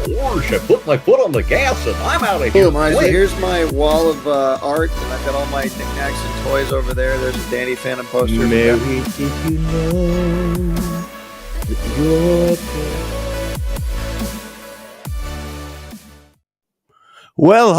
Porsche. Put my foot on the gas and I'm out of here Boom, Isaac, quick. here's my wall of art, and I've got all my knickknacks and toys over there. There's a Danny Phantom poster. Mary, did you know that you're Well,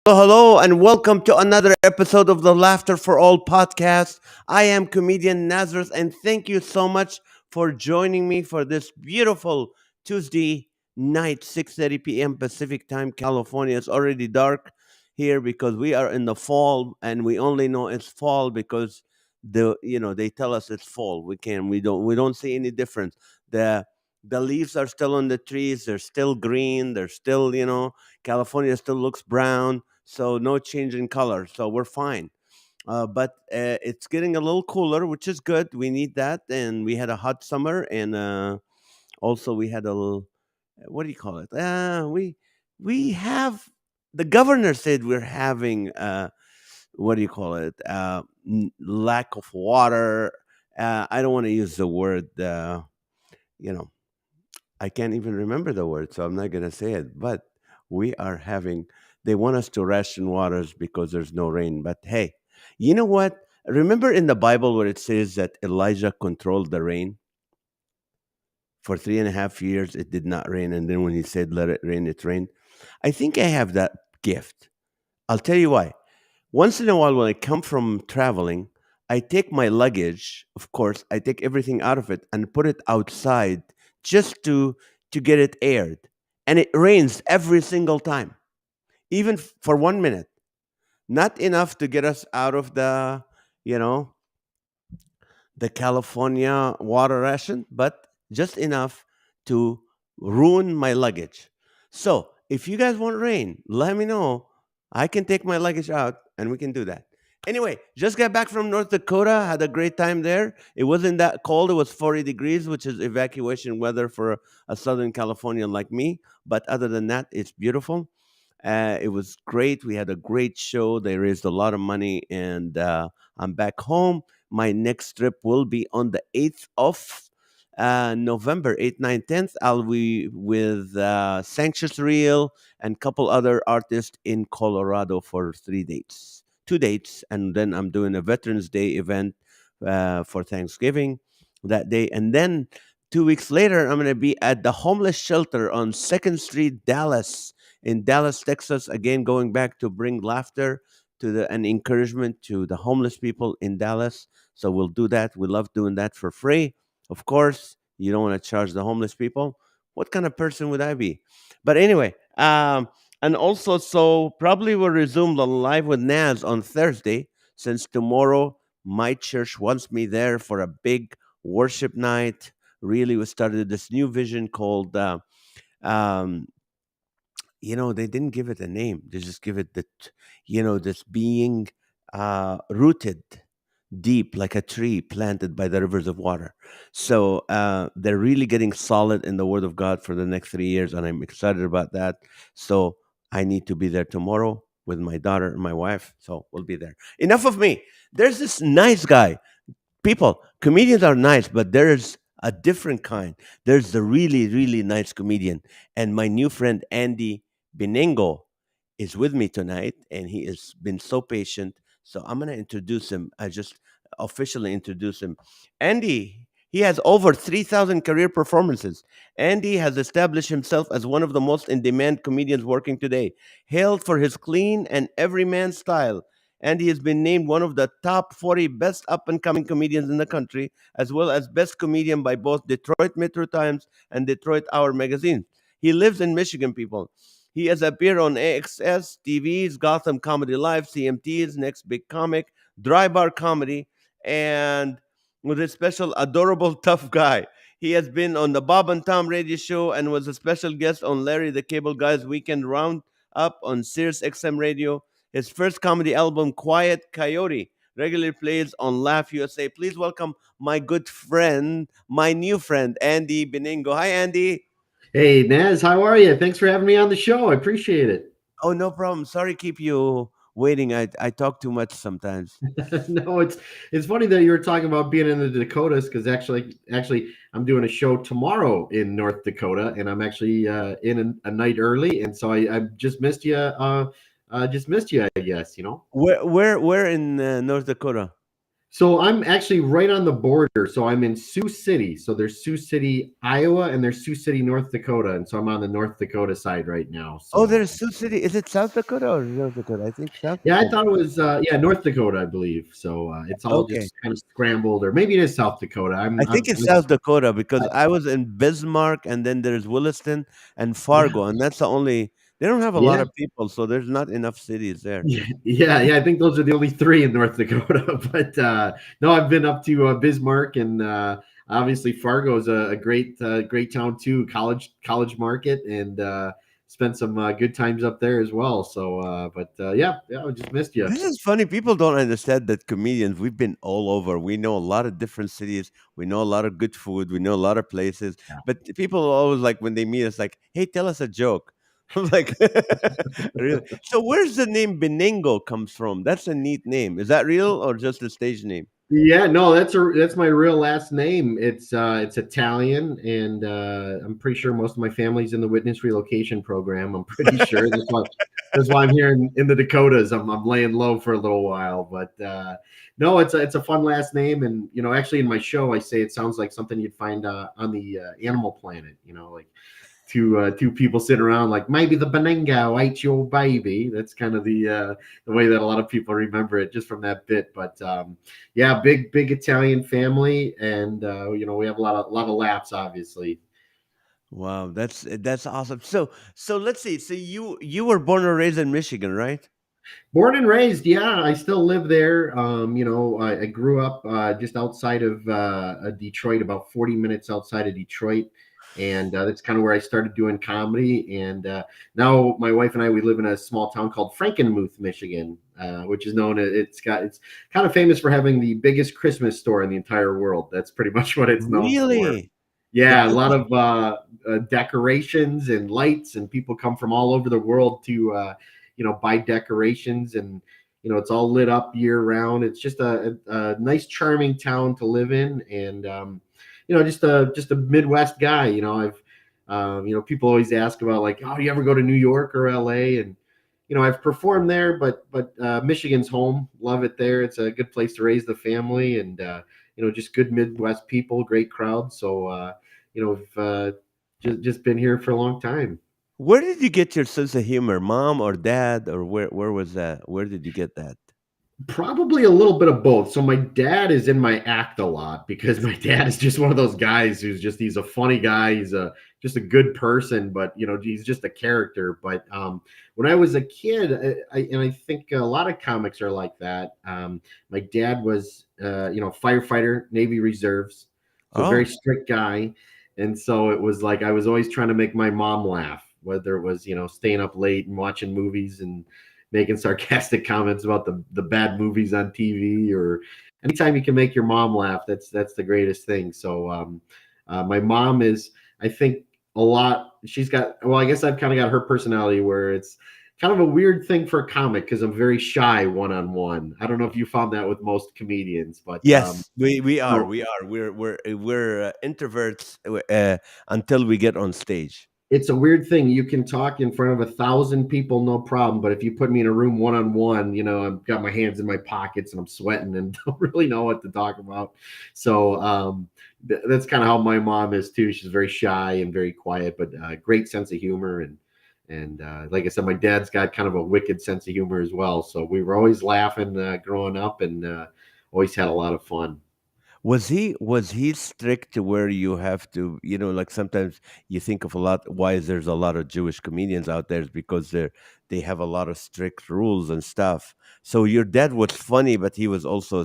hello, and welcome to another episode of the Laughter for All podcast. I am Comedian Nazareth, and thank you so much for joining me for this beautiful Tuesday night, 6:30 p.m. Pacific time, California. It's already dark here because we are in the fall, and we only know it's fall because they tell us it's fall. We don't see any difference. The the leaves are still on the trees. They're still green. They're still, California still looks brown, so no change in color. So we're fine. But it's getting a little cooler, which is good. We need that, and we had a hot summer, and also we had a little. What do you call it? We have the governor said we're having what do you call it? Lack of water. I don't want to use the word. You know, I can't even remember the word, so I'm not going to say it. But we are having, they want us to ration waters because there's no rain. But hey, you know what? Remember in the Bible where it says that Elijah controlled the rain? For 3.5 years, it did not rain. And then when he said, let it rain, it rained. I think I have that gift. I'll tell you why. Once in a while, when I come from traveling, I take my luggage, of course, I take everything out of it and put it outside just to get it aired. And it rains every single time, even for 1 minute. Not enough to get us out of you know, the California water ration, but just enough to ruin my luggage. So, if you guys want rain, let me know. I can take my luggage out and we can do that. Anyway, just got back from North Dakota, had a great time there. It wasn't that cold, it was 40 degrees, which is evacuation weather for a Southern Californian like me. But other than that, it's beautiful. It was great. We had a great show. They raised a lot of money, and I'm back home. My next trip will be on the 8th of November, 8th, 9th, 10th. I'll be with Sanctious Real and couple other artists in Colorado for 3 dates, 2 dates, and then I'm doing a Veterans Day event for Thanksgiving that day. And then 2 weeks later, I'm going to be at the homeless shelter on 2nd Street, Dallas, in Dallas, Texas. Again, going back to bring laughter to and encouragement to the homeless people in Dallas. So we'll do that. We love doing that for free. Of course, you don't want to charge the homeless people. What kind of person would I be? But anyway, and also, so probably we'll resume the live with Naz on Thursday, since tomorrow my church wants me there for a big worship night. Really, we started this new vision called um, they didn't give it a name. They just give it this being rooted deep like a tree planted by the rivers of water. So they're really getting solid in the Word of God for the next 3 years, and I'm excited about that. So I need to be there tomorrow with my daughter and my wife. So we'll be there. Enough of me. There's this nice guy. People, comedians are nice, but there's a different kind. There's the really, really nice comedian. And my new friend, Andy Beningo, is with me tonight, and he has been so patient. So I'm going to introduce him. I just officially introduce him. Andy, he has over 3,000 career performances. Andy has established himself as one of the most in demand comedians working today, hailed for his clean and everyman style. Andy has been named one of the top 40 best up and coming comedians in the country, as well as best comedian by both Detroit Metro Times and Detroit Hour magazine. He lives in Michigan, people. He has appeared on AXS, TV's, Gotham Comedy Live, CMT's, Next Big Comic, Dry Bar Comedy, and with his special Adorable Tough Guy. He has been on the Bob and Tom radio show and was a special guest on Larry the Cable Guy's Weekend Roundup on Sirius XM Radio. His first comedy album, Quiet Coyote, regularly plays on Laugh USA. Please welcome my good friend, my new friend, Andy Beningo. Hi, Andy. Hey, Naz, how are you? Thanks for having me on the show. I appreciate it. Oh, no problem. Sorry, keep you waiting. I talk too much sometimes. No, it's funny that you were talking about being in the Dakotas because actually I'm doing a show tomorrow in North Dakota, and I'm actually in a night early, and so I just missed you. Just missed you, I guess. Where in North Dakota? So I'm actually right on the border. So I'm in Sioux City. So there's Sioux City, Iowa, and there's Sioux City, North Dakota, and so I'm on the North Dakota side right now. Oh, So there's Sioux City. Is it South Dakota or North Dakota? I think South yeah, I Dakota. thought it was North Dakota, I believe. So it's all Okay. just kind of scrambled, or maybe it is South Dakota. I think it's South Dakota because I was in Bismarck and then there's Williston and Yeah, Fargo, and that's the only. They don't have a lot yeah, of people, so there's not enough cities there. yeah. I think those are the only three in North Dakota. But no, I've been up to Bismarck, and obviously Fargo is a great town too. College market, and spent some good times up there as well. So, yeah, I just missed you. This is funny. People don't understand that comedians, we've been all over. We know a lot of different cities. We know a lot of good food. We know a lot of places. But people are always like, when they meet us, like, hey, tell us a joke. I'm like, really? So where's the name Beningo comes from? That's a neat name. Is that real or just a stage name? Yeah, no, that's my real last name. It's Italian, and I'm pretty sure most of my family's in the witness relocation program. I'm pretty sure that's why I'm here in the Dakotas. I'm laying low for a little while, but no, it's a fun last name, and actually in my show I say it sounds like something you'd find on the Animal Planet. Like two people sitting around like maybe the Beningo ate your baby. That's kind of the way that a lot of people remember it just from that bit. But yeah, big Italian family, and we have a lot of laughs, obviously. Wow, that's awesome. So let's see. So you were born and raised in Michigan, right? Born and raised, yeah, I still live there. I grew up just outside of Detroit, about 40 minutes outside of Detroit. And that's kind of where I started doing comedy. And now my wife and I, we live in a small town called Frankenmuth, Michigan, which is it's kind of famous for having the biggest Christmas store in the entire world. That's pretty much what it's known for. Really? The Yeah, a lot biggest. of decorations and lights, and people come from all over the world to buy decorations, and it's all lit up year round. It's just a nice, charming town to live in, and just a Midwest guy. People always ask about like, oh, do you ever go to New York or LA? And I've performed there, but Michigan's home. Love it there. It's a good place to raise the family, and just good Midwest people, great crowd. So we've just been here for a long time. Where did you get your sense of humor? Mom or dad or where was that? Where did you get that? Probably a little bit of both. So my dad is in my act a lot because my dad is just one of those guys he's a funny guy. He's just a good person, but he's just a character. But when I was a kid, I think a lot of comics are like that. My dad was firefighter, Navy Reserves, so very Oh, strict guy, and so it was like I was always trying to make my mom laugh, whether it was staying up late and watching movies and making sarcastic comments about the bad movies on TV, or anytime you can make your mom laugh, that's the greatest thing. So my mom is, I think, a lot. She's got, well, I guess I've kind of got her personality where it's kind of a weird thing for a comic because I'm very shy one on one. I don't know if you found that with most comedians, but yes, we are. no, We are. We're introverts until we get on stage. it's a weird thing. You can talk in front of 1,000 people, no problem. But if you put me in a room one on one, I've got my hands in my pockets and I'm sweating and don't really know what to talk about. So that's kind of how my mom is too. She's very shy and very quiet, but great sense of humor. And like I said, my dad's got kind of a wicked sense of humor as well. So we were always laughing growing up, and always had a lot of fun. Was he strict to where you have to, like sometimes you think of a lot why there's a lot of Jewish comedians out there is because they have a lot of strict rules and stuff. So your dad was funny, but he was also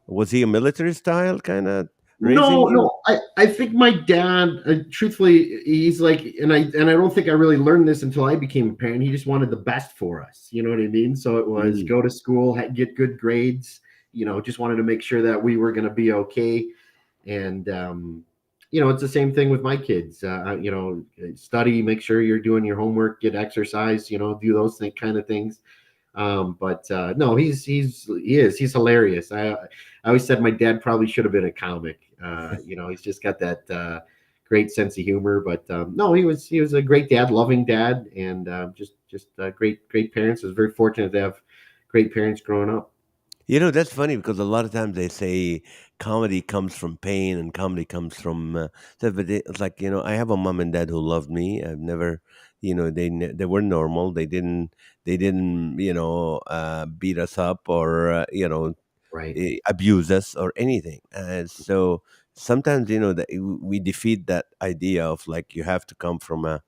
was he a military style kind of raising No, you? no. I think my dad, truthfully, he's like, and I don't think I really learned this until I became a parent. He just wanted the best for us. You know what I mean? So it was Mm. go to school, get good grades. Just wanted to make sure that we were going to be okay. And it's the same thing with my kids. Study, make sure you're doing your homework, get exercise. Do those kind of things. But no, he's hilarious. I always said my dad probably should have been a comic. He's just got that great sense of humor. But no, he was a great dad, loving dad, and just great parents. I was very fortunate to have great parents growing up. That's funny because a lot of times they say comedy comes from pain and comedy comes from. But it's like I have a mom and dad who loved me. I've never, they were normal. They didn't beat us up or Right. abuse us or anything. So sometimes that we defeat that idea of like you have to come from a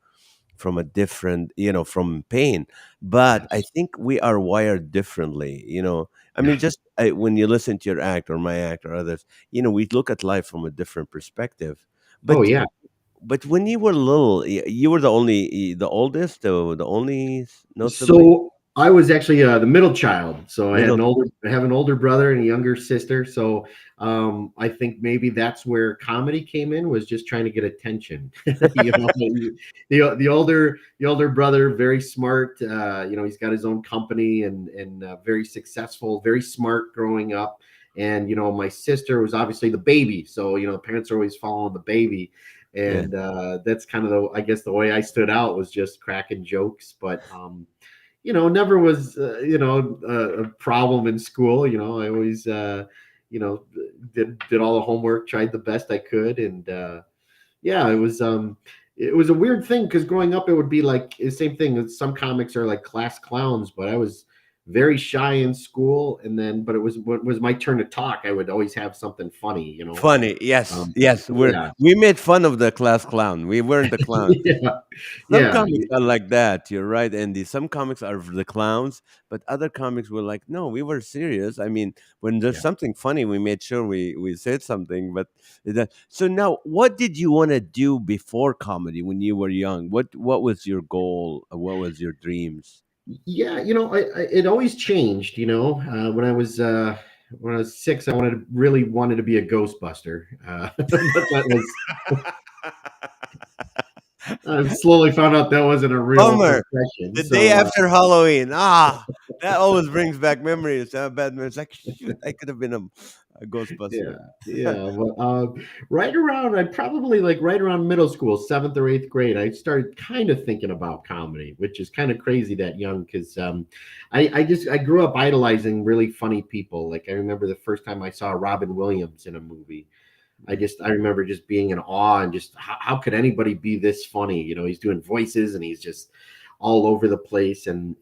different from pain, but I Yes. think we are wired differently. I mean, just when you listen to your act or my act or others, we look at life from a different perspective. Oh but yeah. but when you were little, you were the oldest, the only no sibling, So I was actually the middle child. So middle. I have an older brother and a younger sister. So I think maybe that's where comedy came in, was just trying to get attention. The older brother, very smart. He's got his own company and very successful, very smart growing up. And my sister was obviously the baby. So parents are always following the baby. Yeah. And that's kind of I guess the way I stood out was just cracking jokes. But never was, a problem in school. I always, you know, did all the homework, tried the best I could. And yeah, it was a weird thing because growing up, it would be like the same thing. Some comics are like class clowns, but I was very shy in school. And then, but it was when it was my turn to talk, I would always have something funny. Funny, yes, yes. Yeah. We made fun of the class clown. We weren't the clown. Yeah. Some Yeah. comics are like that. You're right, Andy. Some comics are the clowns, but other comics were like, no, we were serious. I mean, when there's Yeah. something funny, we made sure we said something. So now, what did you want to do before comedy when you were young? What was your goal? What was your dreams? Yeah, it always changed. When I was 6, I really wanted to be a Ghostbuster. But that was I slowly found out that wasn't a real Bummer. profession. The day So after Halloween. That always brings back memories. Bad memories. Like, shoot, I could have been a yeah, Ghostbuster. yeah. Well, I probably like right around middle school, 7th or 8th grade, I started kind of thinking about comedy, which is kind of crazy that young because I grew up idolizing really funny people. Like I remember the first time I saw Robin Williams in a movie. I remember just being in awe and just how could anybody be this funny? He's doing voices and he's just all over the place and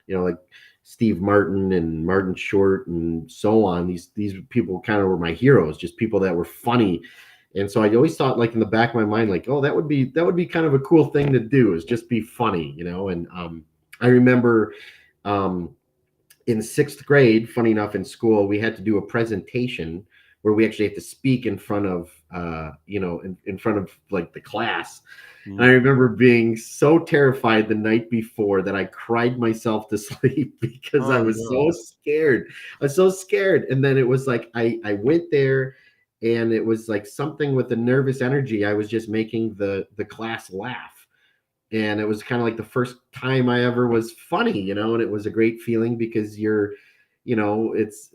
like Steve Martin and Martin Short and so on. These people kind of were my heroes, just people that were funny. And so I always thought, like in the back of my mind, like, oh, that would be kind of a cool thing to do, is just be funny. And I remember um, in 6th grade, funny enough, in school, we had to do a presentation where we actually had to speak in front of, in front of like the class. And I Mm. remember being so terrified the night before that I cried myself to sleep because I Oh was so no. scared. I was so scared. And then it was like I went there and it was like something with the nervous energy. I was just making the class laugh. And it was kind of like the first time I ever was funny, and it was a great feeling because it's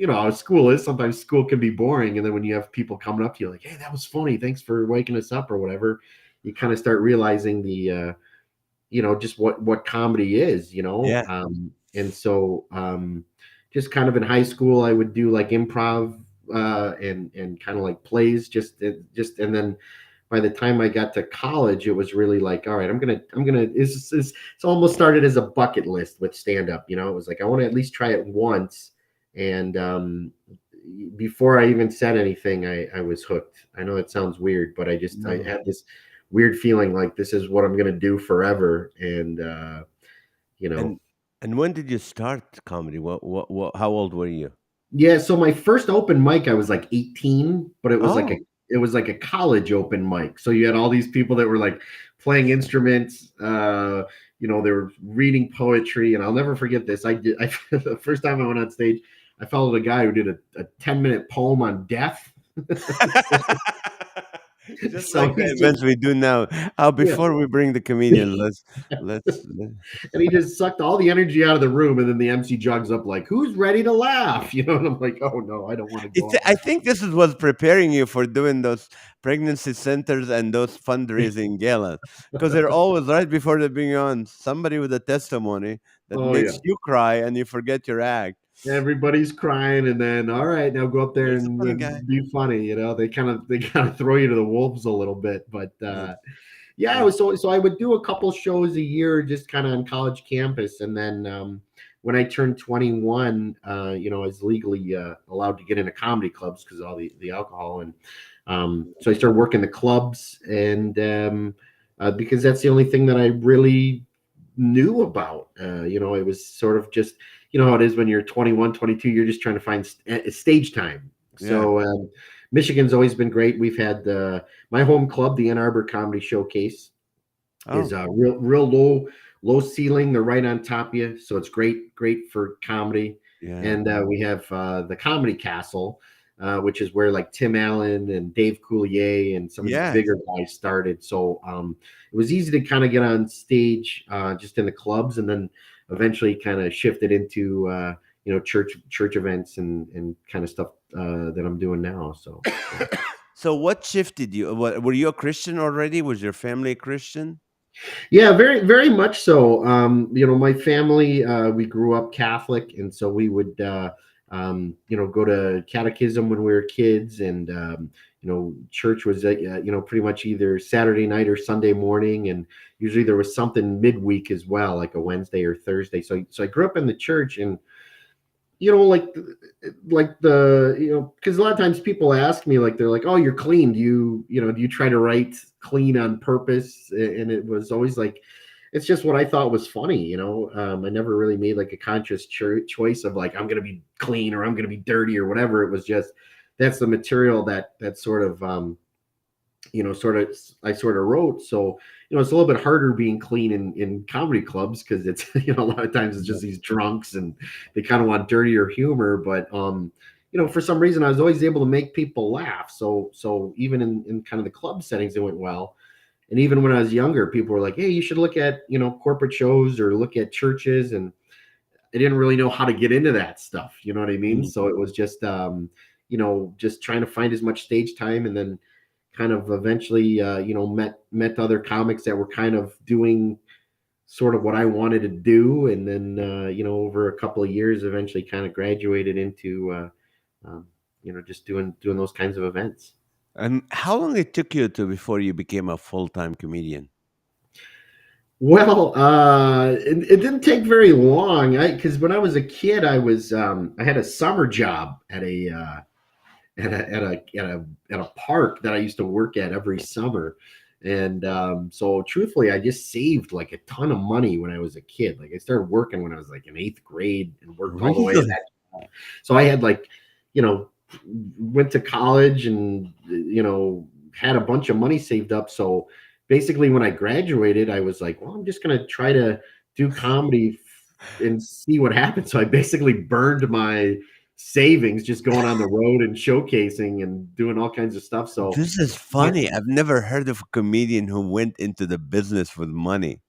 how school is. Sometimes school can be boring, and then when you have people coming up to you like, hey, that was funny, thanks for waking us up or whatever, you kind of start realizing just what comedy is. Yeah. And so just kind of in high school I would do like improv and kind of like plays, and then by the time I got to college, it was really like, all right, I'm gonna. It's almost started as a bucket list with stand up. It was like I want to at least try it once, and before I even said anything, I was hooked. I know it sounds weird, but I No. had this weird feeling like this is what I'm gonna do forever, and you know, And and when did you start comedy? What how old were you? Yeah, so my first open mic, I was like 18, but Oh. it was like a college open mic. So you had all these people that were like playing instruments, they were reading poetry, and I'll never forget this. The first time I went on stage, I followed a guy who did a 10-minute poem on death. Just So like the he's just events we do now. yeah. Before we bring the comedian, let And he just sucked all the energy out of the room, and then the MC jogs up like, "Who's ready to laugh?" And I'm like, "Oh no, I don't want to go It's, up I there." think this is what's preparing you for doing those pregnancy centers and those fundraising galas, because they're always right before they bring on somebody with a testimony that Oh yeah, makes you cry and you forget your act. everybody's crying, and then all right, now go up there There's a and, funny guy. be funny. They kind of throw you to the wolves a little bit, but Yes, yeah, it yes, was so I would do a couple shows a year just kind of on college campus, and then when I turned 21, I was legally allowed to get into comedy clubs because of all the alcohol, and so I started working the clubs, and because that's the only thing that I really knew about. It was sort of just how it is when you're 21, 22, you're just trying to find stage time. yeah. So Michigan's always been great. We've had my home club, the Ann Arbor Comedy Showcase, is Oh, real low ceiling. They're right on top of you, so it's great for comedy. yeah, And we have the Comedy Castle, which is where like Tim Allen and Dave Coulier and some of these yes. bigger guys started. So it was easy to kind of get on stage just in the clubs, and then eventually kind of shifted into church events and kind of stuff that I'm doing now. So yeah. So what shifted you? What, were you a Christian already? Was your family a Christian? Yeah, very, very much so. My family, we grew up Catholic, and so we would, go to catechism when we were kids, and church was, pretty much either Saturday night or Sunday morning, and usually there was something midweek as well, like a Wednesday or Thursday. So I grew up in the church, and like because a lot of times people ask me, like, they're like, "Oh, you're clean. Do you try to write clean on purpose?" And it was always like, it's just what I thought was funny. I never really made like a conscious choice of like, I'm gonna be clean or I'm gonna be dirty or whatever. It was just that's the material that sort of I sort of wrote. So it's a little bit harder being clean in comedy clubs because it's a lot of times it's just these drunks and they kind of want dirtier humor. But for some reason I was always able to make people laugh. So even in kind of the club settings it went well. And even when I was younger, people were like, "Hey, you should look at corporate shows or look at churches." And I didn't really know how to get into that stuff. You know what I mean? Mm. So it was just just trying to find as much stage time, and then kind of eventually met other comics that were kind of doing sort of what I wanted to do, and then over a couple of years eventually kind of graduated into just doing those kinds of events. And how long it took you to before you became a full-time comedian? Well, it didn't take very long. Because when I was a kid, I had a summer job at a park that I used to work at every summer. And so truthfully, I just saved like a ton of money when I was a kid. Like I started working when I was like in eighth grade and worked all the way to Really? that. So I had like, went to college and, had a bunch of money saved up. So basically when I graduated, I was like, well, I'm just going to try to do comedy and see what happens. So I basically burned my savings just going on the road and showcasing and doing all kinds of stuff. So This is I, funny. I've never heard of a comedian who went into the business with money.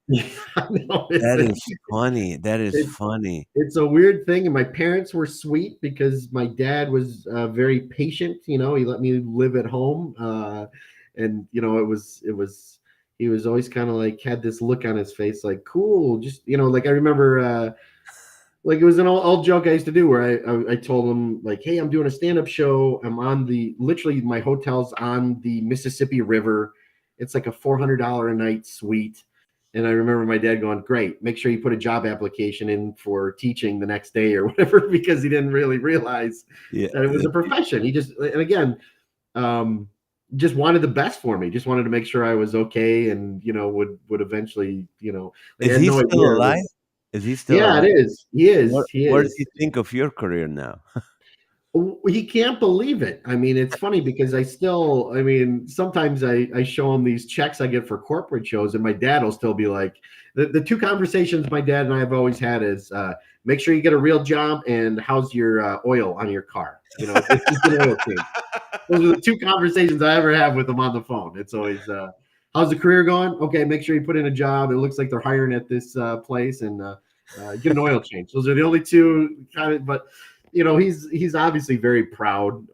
I know That is funny. That is it's funny. it's a weird thing, and my parents were sweet because my dad was very patient. He let me live at home, and it was he was always kind of like had this look on his face, like cool, just like I remember. Like it was an old joke I used to do where I told him like, "Hey, I'm doing a stand-up show. I'm on literally my hotel's on the Mississippi River. It's like a $400 a night suite." And I remember my dad going, "Great, make sure you put a job application in for teaching the next day or whatever," because he didn't really realize Yeah. that it was a profession. He just, and again, um, just wanted the best for me. Just wanted to make sure I was okay, and would eventually, like I Is had he no still idea it alive? was. Is he still Yeah, it alive? is. He is. What He what does is. he think of your career now? He can't believe it. I mean, it's funny because I mean, sometimes I show him these checks I get for corporate shows, and my dad will still be like, the two conversations my dad and I have always had is, make sure you get a real job, and how's your oil on your car? You know, it's just an oil change. Those are the two conversations I ever have with him on the phone. It's always, how's the career going? Okay, make sure you put in a job. It looks like they're hiring at this place, and get an oil change. Those are the only two kind of, but he's obviously very proud.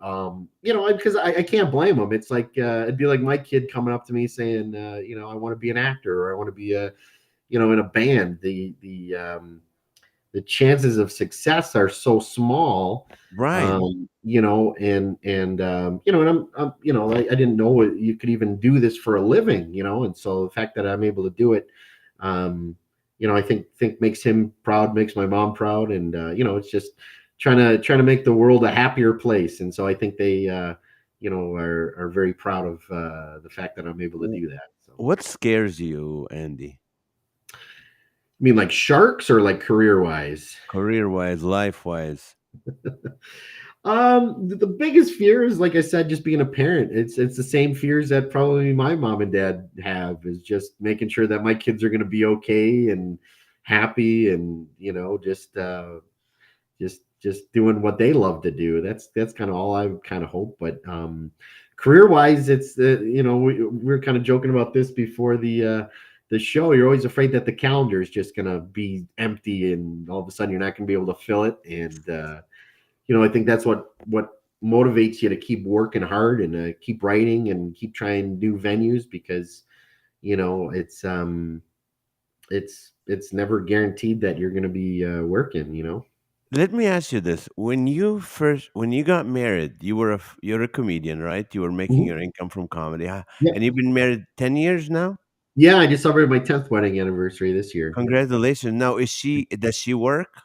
Because I can't blame him. It's like it'd be like my kid coming up to me saying, I want to be an actor, or I want to be in a band. The chances of success are so small, Right. I didn't know you could even do this for a living, and so the fact that I'm able to do it, I think makes him proud, makes my mom proud, and it's just trying to make the world a happier place. And so I think they are very proud of the fact that I'm able to do that. So, What scares you, Andy? I mean, like sharks, or like career wise? Career wise, life wise? The biggest fear is, like I said, just being a parent. It's the same fears that probably my mom and dad have, is just making sure that my kids are going to be okay and happy, and just doing what they love to do. That's kind of all I kind of hope. But career wise, it's we're kind of joking about this before the show. You're always afraid that the calendar is just going to be empty, and all of a sudden you're not going to be able to fill it. And I think that's what motivates you to keep working hard, and keep writing, and keep trying new venues, because it's never guaranteed that you're going to be working. Let me ask you this: when you got married, you're a comedian, right? You were making Mhm. your income from comedy, Yeah. and you've been married 10 years now. Yeah, I just celebrated my 10th wedding anniversary this year. Yeah. Congratulations! Now, does she work?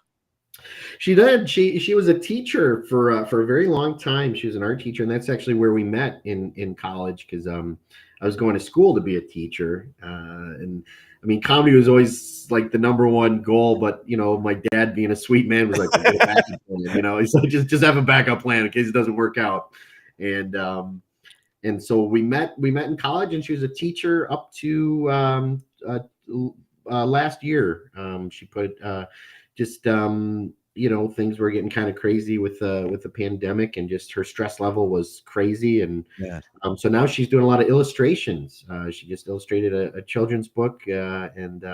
She did. She was a teacher for a very long time. She was an art teacher, and that's actually where we met in college, because I was going to school to be a teacher. And I mean, comedy was always like the number one goal, but my dad, being a sweet man, was like, "Well, get a backup plan." He's like, just have a backup plan in case it doesn't work out. And so we met in college, and she was a teacher up to last year. She put just things were getting kind of crazy with the pandemic, and just her stress level was crazy. And Yeah. so now she's doing a lot of illustrations. She just illustrated a children's book, and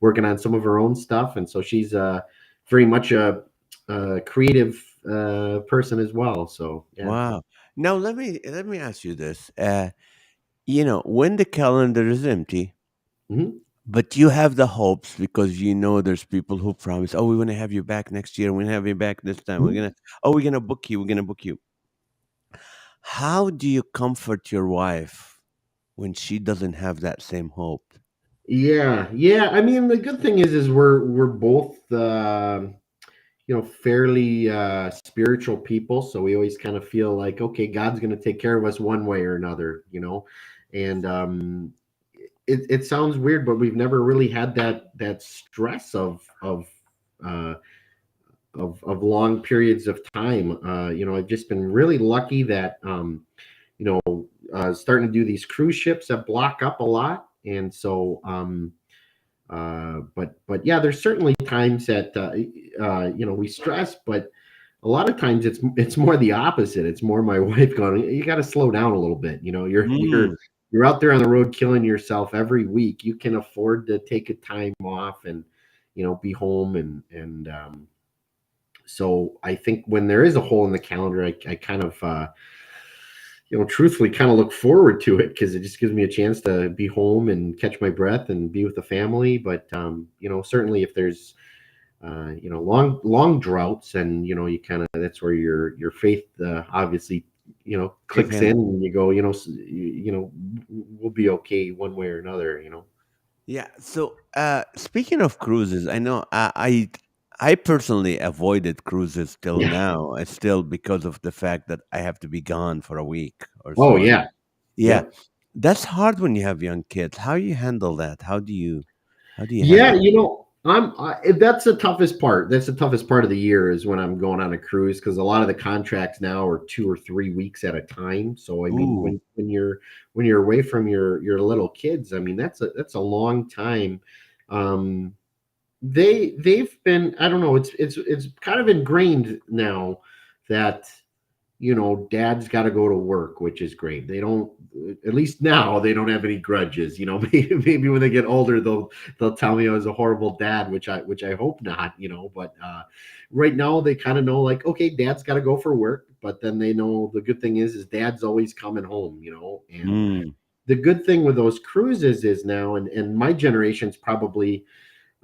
working on some of her own stuff. And so she's very much a creative person as well. So yeah. Wow. Now let me ask you this. When the calendar is empty, Mhm. but you have the hopes, because there's people who promise, oh, we're gonna have you back next year, we're gonna have you back this time, Mhm. we're gonna book you, we're gonna book you. How do you comfort your wife when she doesn't have that same hope? Yeah. I mean, the good thing is we're both fairly spiritual people, so we always kind of feel like, okay, God's going to take care of us one way or another. And it sounds weird, but we've never really had that stress uh, of long periods of time. I've just been really lucky that starting to do these cruise ships that block up a lot. And so but yeah, there's certainly times that we stress, but a lot of times it's more the opposite. It's more my wife going, you got to slow down a little bit. Mm, You're out there on the road killing yourself every week. You can afford to take a time off, and be home. And so I think when there is a hole in the calendar, I kind of truthfully kind of look forward to it, because it just gives me a chance to be home and catch my breath and be with the family. But certainly if there's long droughts, and you kind of, that's where your faith obviously kick clicks in, in. and you go, we'll be okay one way or another. Yeah. So, speaking of cruises, I know I personally avoided cruises till Yeah. now. It's still because of the fact that I have to be gone for a week or Oh so. And yeah. yeah, Yep. that's hard when you have young kids. How you handle that? How do you Yeah, handle it? That's the toughest part. That's the toughest part of the year is when I'm going on a cruise because a lot of the contracts now are 2 or 3 weeks at a time. So I mean, Ooh. when you're away from your little kids, I mean that's a long time. Um, they've been, I don't know, it's kind of ingrained now that dad's got to go to work, which is great. They don't, at least now, they don't have any grudges. Maybe when they get older, they'll tell me I was a horrible dad, which I hope not. But right now they kind of know, like, okay, dad's got to go for work, but then they know the good thing is dad's always coming home. And Mm. the good thing with those cruises is now, and my generation's probably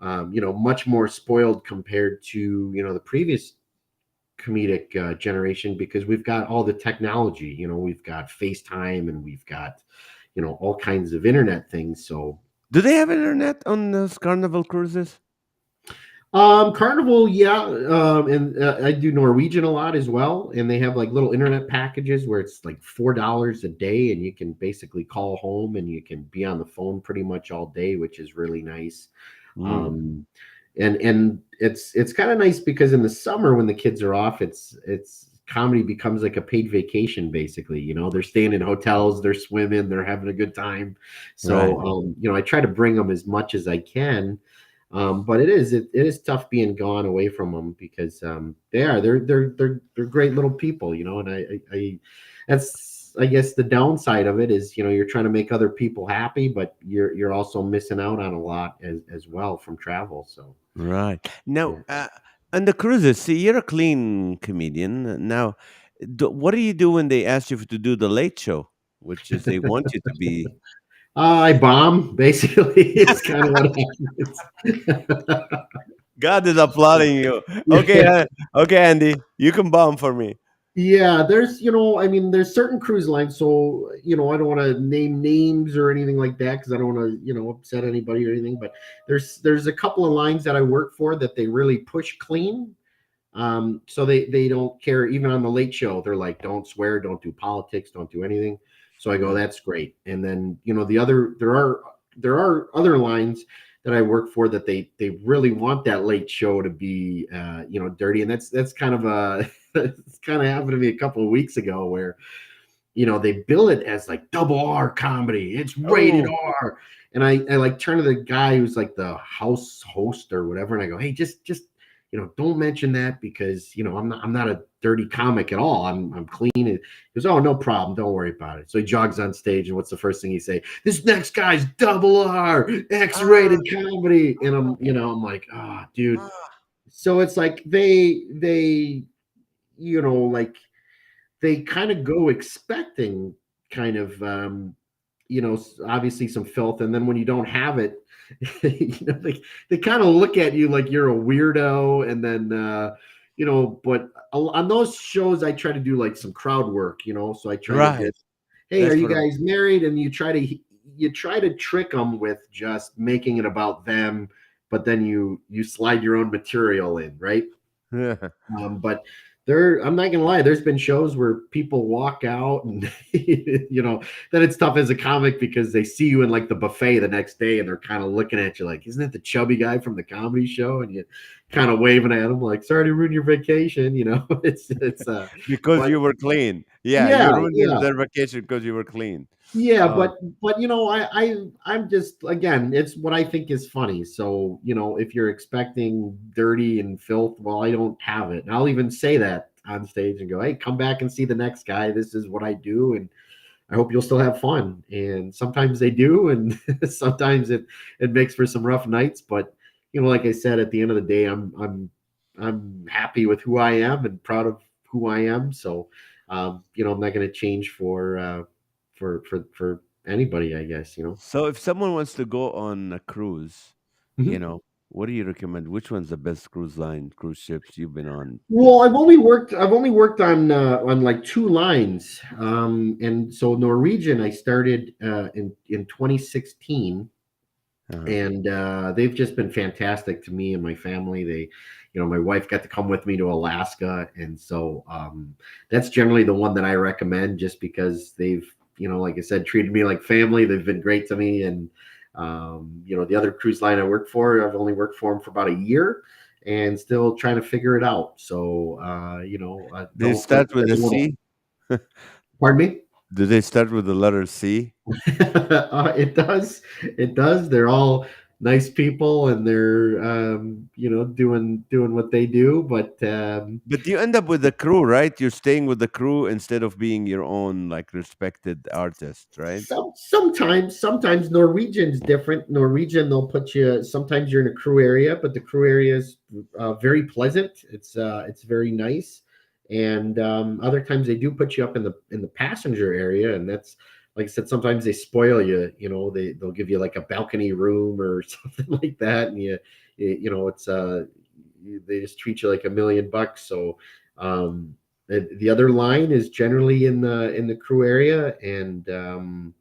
much more spoiled compared to the previous comedic generation because we've got all the technology. We've got FaceTime and we've got all kinds of internet things. So Do they have internet on those Carnival cruises? Carnival, yeah, and I do Norwegian a lot as well, and they have like little internet packages where it's like $4 a day, and you can basically call home and you can be on the phone pretty much all day, which is really nice. Mm. Um, and it's kind of nice because in the summer when the kids are off, it's comedy becomes like a paid vacation basically. They're staying in hotels, they're swimming, they're having a good time. Right. So I try to bring them as much as I can. But it is tough being gone away from them because they're great little people, and I that's, I guess, the downside of it is you're trying to make other people happy, but you're also missing out on a lot as well from travel. So Right. Now, yeah. on the cruises, see, you're a clean comedian. Now, what do you do when they ask you to do the late show, which is they want you to be? I bomb basically. It's kind of what happens. God is applauding you. Okay, Yeah. okay, Andy, you can bomb for me. Yeah, I mean, there's certain cruise lines, so I don't want to name names or anything like that because I don't want to, upset anybody or anything. But there's a couple of lines that I work for that they really push clean. So they don't care even on the late show. They're like, don't swear, don't do politics, don't do anything. So I go, Mm. that's great. And then there are other lines that I work for that they really want that late show to be dirty, and that's kind of a it's kind of happened to me a couple of weeks ago where they bill it as like double R comedy. It's rated Oh, R. And I like turn to the guy who's like the house host or whatever, and I go, hey, just don't mention that because I'm not a dirty comic at all. I'm clean. And he goes, oh, no problem. Don't worry about it. So he jogs on stage, and what's the first thing he say? This next guy's double R, ah, X-rated comedy. And I'm like, ah, dude. ah, So it's like they like they kind of go expecting kind of obviously some filth, and then when you don't have it, they kind of look at you like you're a weirdo, and then but on those shows I try to do like some crowd work, so I try to right. get, hey, are That's you what. guys married? And you try to trick them with just making it about them, but then you slide your own material in, right? But I'm not gonna lie, there's been shows where people walk out and then it's tough as a comic because they see you in like the buffet the next day and they're kind of looking at you like, isn't it the chubby guy from the comedy show? And you kind of waving at them like, sorry to ruin your vacation, it's Because but you were clean. Yeah, you yeah, ruined yeah. their vacation because you were clean. Yeah, Oh, but I'm just, again, it's what I think is funny. So if you're expecting dirty and filth, well, I don't have it. And I'll even say that on stage and go, hey, come back and see the next guy. This is what I do, and I hope you'll still have fun. And sometimes they do, and sometimes it makes for some rough nights. But like I said, at the end of the day, I'm happy with who I am and proud of who I am. So I'm not going to change for anybody, I guess. so if someone wants to go on a cruise, you Mhm. know, what do you recommend? Which one's the best cruise ships you've been on? Well, I've only worked on like two lines, and so Norwegian I started in 2016, Uh-huh. and they've just been fantastic to me and my family. My wife got to come with me to Alaska, and so that's generally the one that I recommend, just because they've, like I said, treated me like family. They've been great to me, and The other cruise line I work for, I've only worked for them for about a year, and still trying to figure it out. So, They start with a C. Pardon me. Do they start with the letter C? It does. It does. They're all nice people, and they're doing what they do. But But you end up with the crew, right? You're staying with the crew instead of being your own like respected artist, right? sometimes Norwegian's different. Norwegian, they'll put you. Sometimes you're in a crew area, but the crew area is very pleasant. It's very nice, and other times they do put you up in the passenger area, and that's like I said. Sometimes they spoil you. They'll give you like a balcony room or something like that, and it's they just treat you like $1 million. So the other line is generally in the crew area, and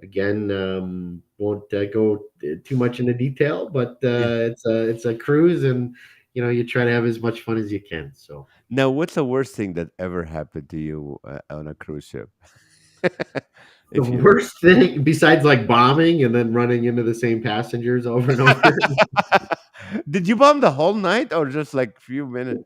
again, won't go too much into detail, but Yeah. it's a cruise, and you try to have as much fun as you can. So Now, what's the worst thing that ever happened to you on a cruise ship? the If you worst thing, besides like bombing and then running into the same passengers over and over. did you bomb the whole night or just like few minutes?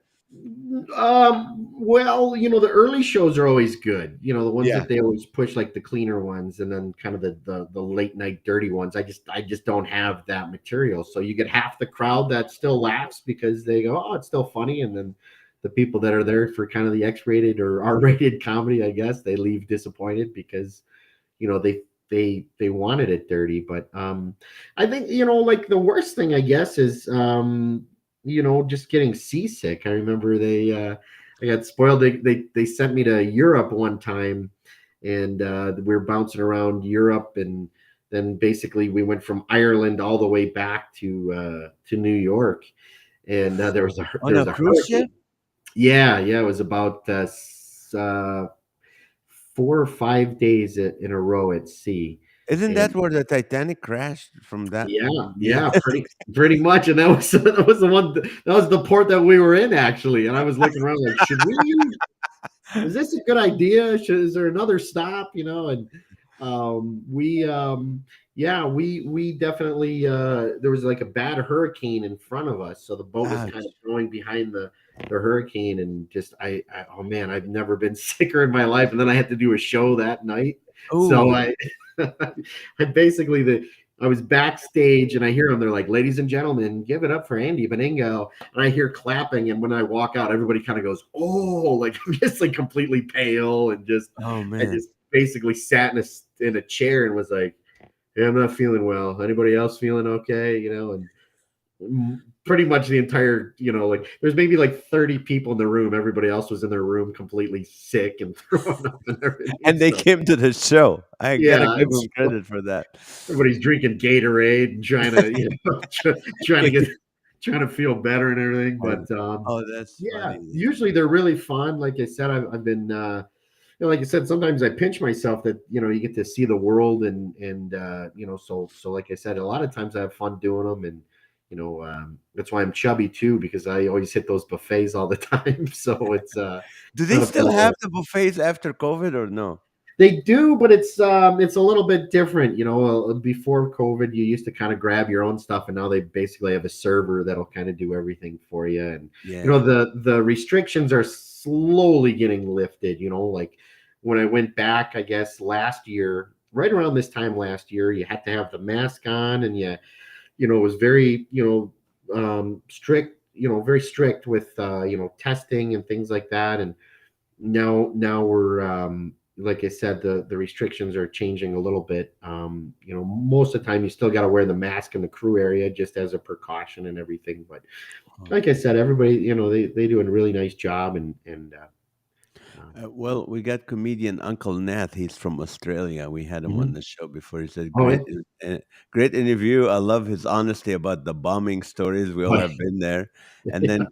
Well, the early shows are always good. The ones Yeah. that they always push, like the cleaner ones, and then kind of the late night dirty ones. I just don't have that material. So you get half the crowd that still laughs because they go, "Oh, it's still funny," and then the people that are there for kind of the X-rated or R-rated comedy, I guess, they leave disappointed because they wanted it dirty. But I think like the worst thing, I guess, is just getting seasick. I remember I got spoiled. They sent me to Europe one time, and we were bouncing around Europe, and then basically we went from Ireland all the way back to New York, and On there a was a cruise hurricane. ship? Yeah, yeah, it was about 4 or 5 days in a row at sea. Isn't And that where the Titanic crashed from that? yeah, Yeah. yeah, pretty much. And that was that was the one that was the port that we were in, actually. And I was looking around like, should we use is this a good idea? Is there another stop? And we yeah, we definitely there was like a bad hurricane in front of us, so the boat was kind of Ouch. going behind the hurricane, and just oh man, I've never been sicker in my life. And then I had to do a show that night, so Oh, I basically I was backstage, and I hear them. They're like, "Ladies and gentlemen, give it up for Andy Beningo." And I hear clapping, and when I walk out, everybody kind of goes, "Oh!" Like I'm just like completely pale, and oh I man. just basically sat in a chair and was like, "Yeah, I'm not feeling well. Anybody else feeling okay?" And pretty much the entire, like there's maybe like 30 people in the room. Everybody else was in their room completely sick and thrown up and everything. And they So came to the show. I gotta yeah, give them credit for that. everybody's drinking Gatorade and trying to, trying to trying to feel better and everything. But Oh, that's yeah, funny. usually they're really fun. Like I said, I've been, like I said, sometimes I pinch myself that you get to see the world, and so like I said, a lot of times I have fun doing them, and that's why I'm chubby too, because I always hit those buffets all the time. So Do it's they not a still problem. have the buffets after COVID or no? They do, but it's a little bit different. Before COVID, you used to kind of grab your own stuff, and now they basically have a server that'll kind of do everything for you. And Yeah. the restrictions are slowly getting lifted. Like when I went back, I guess last year, right around this time last year, you had to have the mask on, and it was very strict. Very strict with testing and things like that. And now we're like I said, the restrictions are changing a little bit. Most of the time you still got to wear the mask in the crew area just as a precaution and everything. But like I said, everybody, they do a really nice job, and Well, we got comedian Uncle Nath. He's from Australia. We had him on mhm. the show before. He said, Oh, yeah. great interview. I love his honesty about the bombing stories. We all have been there." And then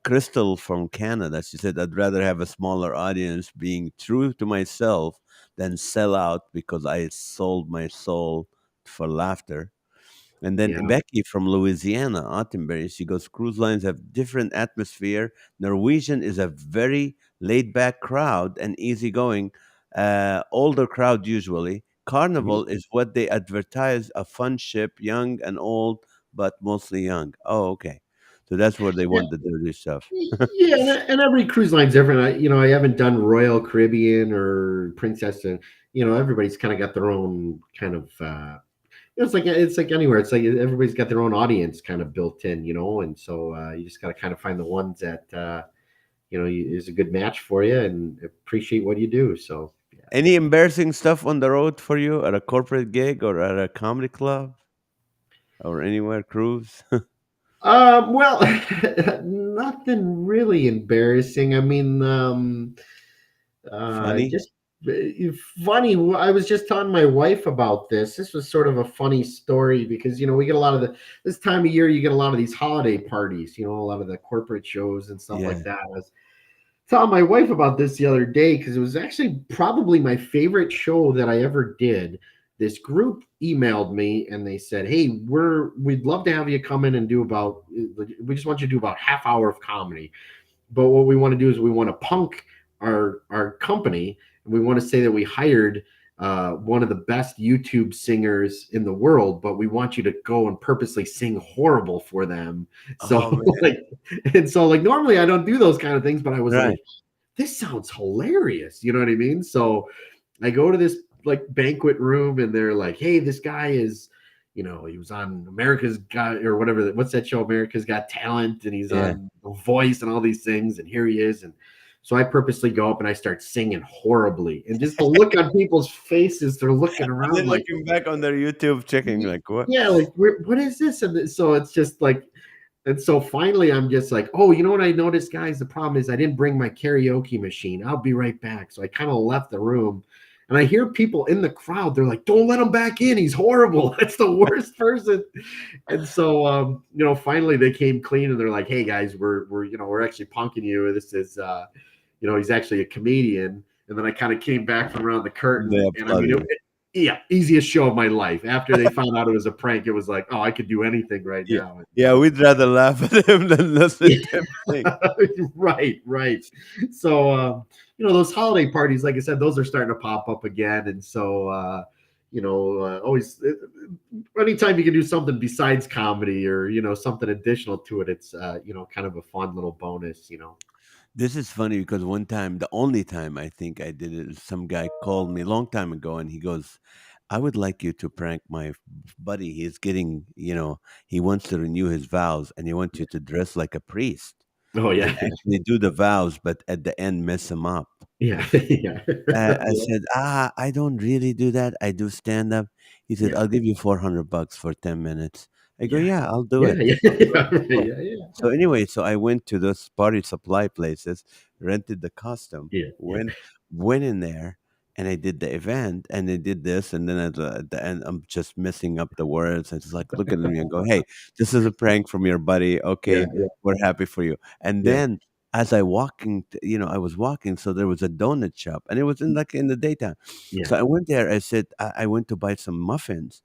Crystal from Canada, she said, "I'd rather have a smaller audience being true to myself than sell out because I sold my soul for laughter." And then Yeah, Becky from Louisiana, Ottenberry, she goes, cruise lines have different atmosphere. Norwegian is a very laid back crowd and easygoing, older crowd usually. Carnival is what they advertise, a fun ship, young and old, but mostly young. Oh, okay. So that's where they Yeah, want the dirty stuff. yeah, and every cruise line's different. I haven't done Royal Caribbean or Princess, and everybody's kind of got their own kind of. It's like anywhere. It's like everybody's got their own audience kind of built in, and so you just got to kind of find the ones that is a good match for you and appreciate what you do. So yeah. Any embarrassing stuff on the road for you at a corporate gig or at a comedy club or anywhere cruise? Well, nothing really embarrassing. I mean, Funny? just funny. I was just telling my wife about this. This was sort of a funny story because we get a lot of this time of year. You get a lot of these holiday parties. A lot of the corporate shows and stuff Yeah. like that. I was telling my wife about this the other day because it was actually probably my favorite show that I ever did. This group emailed me and they said, "Hey, we'd love to have you come in and we just want you to do about half hour of comedy. But what we want to do is we want to punk our company, and we want to say that we hired one of the best YouTube singers in the world, but we want you to go and purposely sing horrible for them." Oh, So man. like normally I don't do those kind of things, but I was Right. like, this sounds hilarious. You know what I mean? So I go to this like banquet room and they're like, "Hey, this guy is, he was on America's Got or whatever. What's that show? America's Got Talent, and he's Yeah. on The Voice and all these things. And here he is." And so I purposely go up and I start singing horribly, and just the look on people's faces, they're looking And then around like, looking back on their YouTube, checking like, what? yeah, like what is this? And so it's just like, and so finally I'm just like, "Oh, you know what I noticed, guys? The problem is I didn't bring my karaoke machine. I'll be right back." So I kind of left the room. And I hear people in the crowd, they're like, "Don't let him back in. He's horrible. That's the worst person." And so, finally they came clean and they're like, "Hey guys, we're actually punking you. This is, he's actually a comedian." And then I kind of came back from around the They curtain, and I mean, applauded you. yeah, easiest show of my life. After they found out it was a prank, it was like, oh, I could do anything right Yeah. now. Yeah, we'd rather laugh at him than listen to him sing. Right. So, those holiday parties, like I said, those are starting to pop up again. And so, always, anytime you can do something besides comedy or, something additional to it, it's, kind of a fun little bonus. This is funny because one time, the only time I think I did it, is some guy called me a long time ago and he goes, "I would like you to prank my buddy. He's getting, he wants to renew his vows and he wants you to dress like a priest Oh, and yeah. actually do the vows, but at the end mess him up." Yeah. Yeah. I said, I don't really do that. I do stand up. He said, Yeah. "I'll give you 400 bucks for 10 minutes." I go, Yeah. "Yeah, I'll do Yeah. it." Yeah. Yeah. Cool. Yeah. Yeah. So anyway, so I went to those party supply places, rented the costume, Yeah. Yeah. went in there, and I did the event, and I did this, and then at the end, I'm just messing up the words. I just like look at me and go, "Hey, this is a prank from your buddy. Yeah. Okay, Yeah. we're happy for you." And Yeah. then as I was walking, so there was a donut shop, and it was in the daytime. Yeah. So I went there. I said I went to buy some muffins,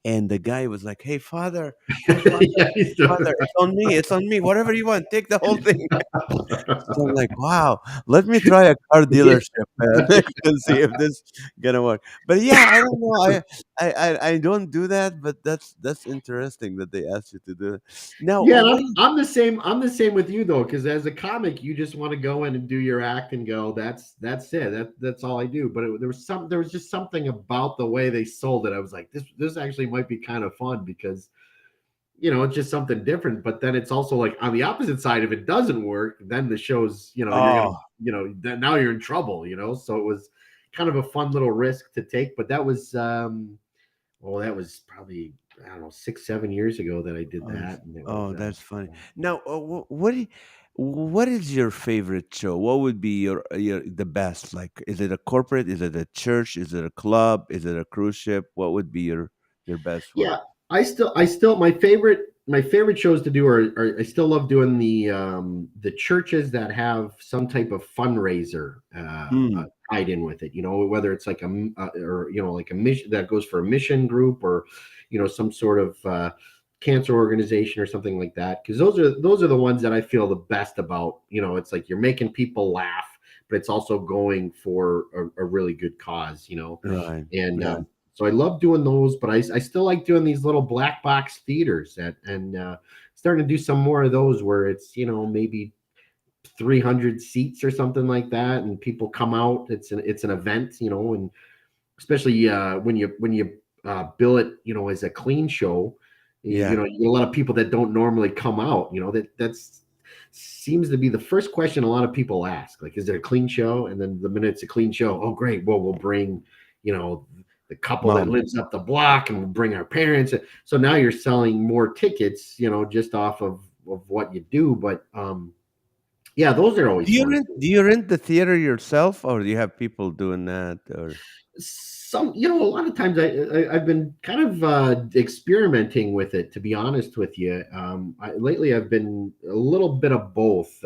and the guy was like, "Hey, father, hey, Yeah. He's doing father, it's on me. It's on me. Whatever you want, take the whole thing." So I'm like, wow, let me try a car Yeah. dealership and see if this gonna work. But yeah, I don't know. I don't do that, but that's interesting that they asked you to do it. Now, Yeah, and what? I'm the same. I'm the same with you though, because as a comic, you just want to go in and do your act and go. That's it. That's all I do. But there was just something about the way they sold it. I was like, this actually might be kind of fun because it's just something different. But then it's also like on the opposite side, if it doesn't work, then the show's you're gonna Oh, then now you're in trouble. So it was kind of a fun little risk to take. But that was that was probably, I don't know, 6-7 years ago that I did oh, that, and it was oh, that's funny. Now, what is your favorite show? What would be your the best? Like, is it a corporate? Is it a church? Is it a club? Is it a cruise ship? What would be your best one? yeah. I still my favorite shows to do are I still love doing the churches that have some type of fundraiser Hmm. tied in with it. Whether it's like or like a mission that goes for a mission group, or some sort of cancer organization or something like that. Because those are the ones that I feel the best about. It's like you're making people laugh, but it's also going for a really good cause. Right. And Right. So I love doing those, but I still like doing these little black box theaters and starting to do some more of those where it's, maybe 300 seats or something like that. And people come out, it's an event, and especially when you bill it, as a clean show, Yeah. you get a lot of people that don't normally come out, that's seems to be the first question a lot of people ask, like, is it a clean show? And then the minute it's a clean show, oh great, well, we'll bring, the couple that Mom. lives up the block, and we'll bring our parents. So now you're selling more tickets, just off of what you do. But yeah, those are always fun. Do you rent the theater yourself, or do you have people doing that? Or A lot of times I've been kind of experimenting with it, to be honest with you. Lately I've been a little bit of both.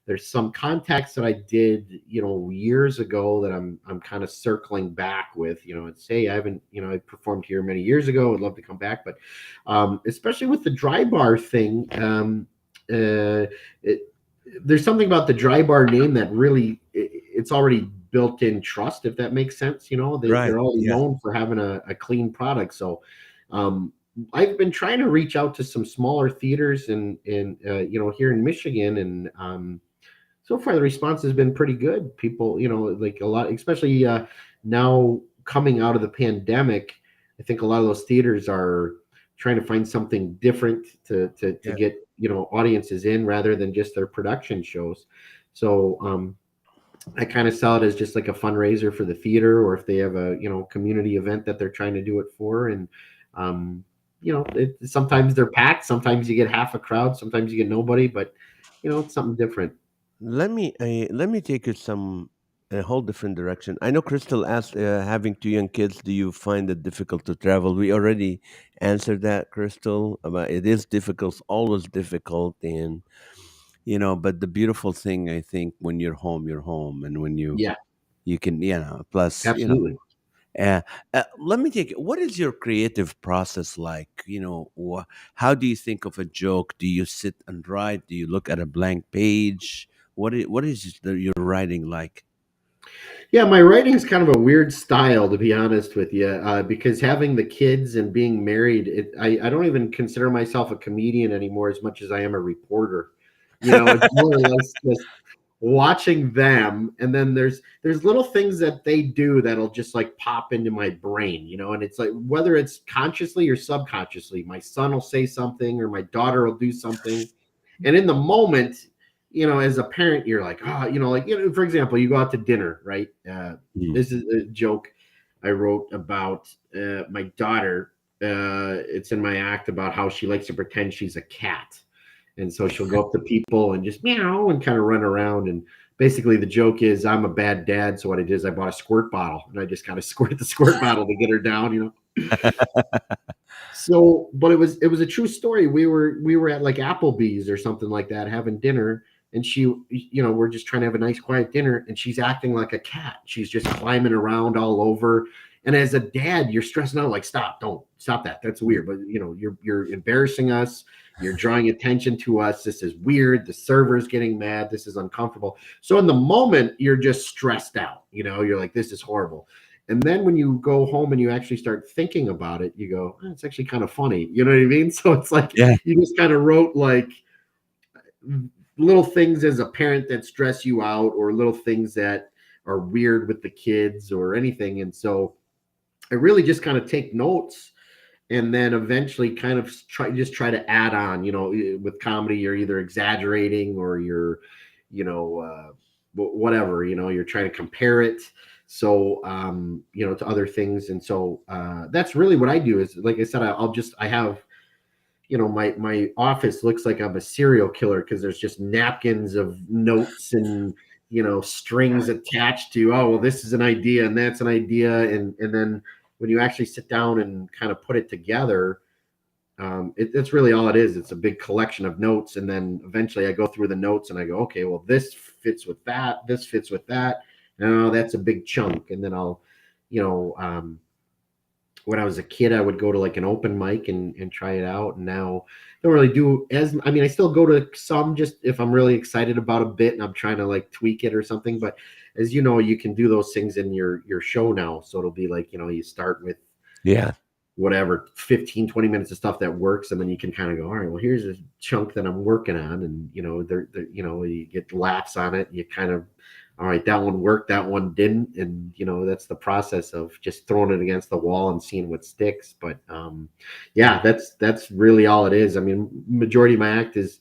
There's some contacts that I did, years ago that I'm kind of circling back with, and say I haven't, I performed here many years ago. I'd love to come back, but especially with the dry bar thing, it, there's something about the dry bar name that really it's already built in trust, if that makes sense. right? They're already Yeah. known for having a clean product. So I've been trying to reach out to some smaller theaters in here in Michigan, and so far the response has been pretty good. People, like a lot, especially now coming out of the pandemic, I think a lot of those theaters are trying to find something different to Yeah. get audiences in rather than just their production shows. So I kind of saw it as just like a fundraiser for the theater, or if they have a community event that they're trying to do it for. And sometimes they're packed, sometimes you get half a crowd, sometimes you get nobody, but it's something different. Let me take you a whole different direction. I know Crystal asked, having two young kids, do you find it difficult to travel? We already answered that, Crystal. About it is difficult, it's always difficult, and but the beautiful thing, I think, when you're home, and when Yeah, you can, plus, absolutely. Uh, let me take it. What is your creative process like? How do you think of a joke? Do you sit and write? Do you look at a blank page? What is your writing like? Yeah, my writing's kind of a weird style, to be honest with you, because having the kids and being married, I don't even consider myself a comedian anymore as much as I am a reporter. It's more or less just watching them, and then there's little things that they do that'll just like pop into my brain, and it's like whether it's consciously or subconsciously, my son will say something or my daughter will do something, and in the moment, as a parent, you're like, for example, you go out to dinner, right? Mm. This is a joke I wrote about my daughter. It's in my act about how she likes to pretend she's a cat. And so she'll go up to people and just meow and kind of run around. And basically the joke is I'm a bad dad. So what I did is I bought a squirt bottle and I just kind of squirt the squirt bottle to get her down. So, but it was a true story. We were at like Applebee's or something like that having dinner, and she, we're just trying to have a nice quiet dinner, and she's acting like a cat. She's just climbing around all over. And as a dad, you're stressing out, like, don't stop that. That's weird. But you're embarrassing us. You're drawing attention to us. This is weird. The server's getting mad. This is uncomfortable. So in the moment, you're just stressed out. You're like, this is horrible. And then when you go home and you actually start thinking about it, you go, it's actually kind of funny. You know what I mean? So it's like Yeah. you just kind of wrote like little things as a parent that stress you out, or little things that are weird with the kids or anything. And so I really just kind of take notes, and then eventually kind of try to add on, with comedy, you're either exaggerating or you're, whatever, you're trying to compare it. So, to other things. And so, that's really what I do is, like I said, I have, my office looks like I'm a serial killer because there's just napkins of notes and, strings attached to, oh, well, this is an idea and that's an idea. And then when you actually sit down and kind of put it together, it's really all it is. It's a big collection of notes. And then eventually I go through the notes and I go, okay, well, this fits with that. This fits with that. No, that's a big chunk. And then I'll, when I was a kid, I would go to like an open mic and try it out. And now I don't really do I still go to some just if I'm really excited about a bit and I'm trying to like tweak it or something. But as you know, you can do those things in your show now. So it'll be like, you start with Yeah. whatever 15, 20 minutes of stuff that works, and then you can kind of go, all right, well, here's a chunk that I'm working on, and you get laughs on it, and you kind of, all right, that one worked, that one didn't, and that's the process of just throwing it against the wall and seeing what sticks. But yeah, that's really all it is. I mean, majority of my act is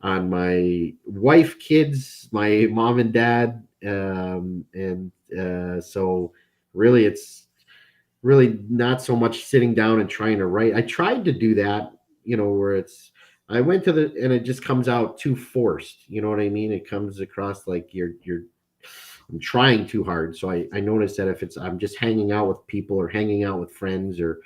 on my wife, kids, my mom and dad, and so really it's really not so much sitting down and trying to write. I tried to do that, where I went to and it just comes out too forced. You know what I mean? It comes across like I'm trying too hard. So I noticed that if I'm just hanging out with people or hanging out with friends, or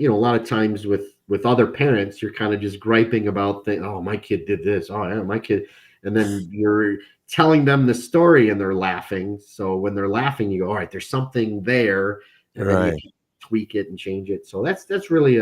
a lot of times with other parents, you're kind of just griping about things. Oh, my kid did this. Oh, yeah, my kid. And then you're telling them the story and they're laughing. So when they're laughing, you go, all right, there's something there. And then you Right. can tweak it and change it. So that's really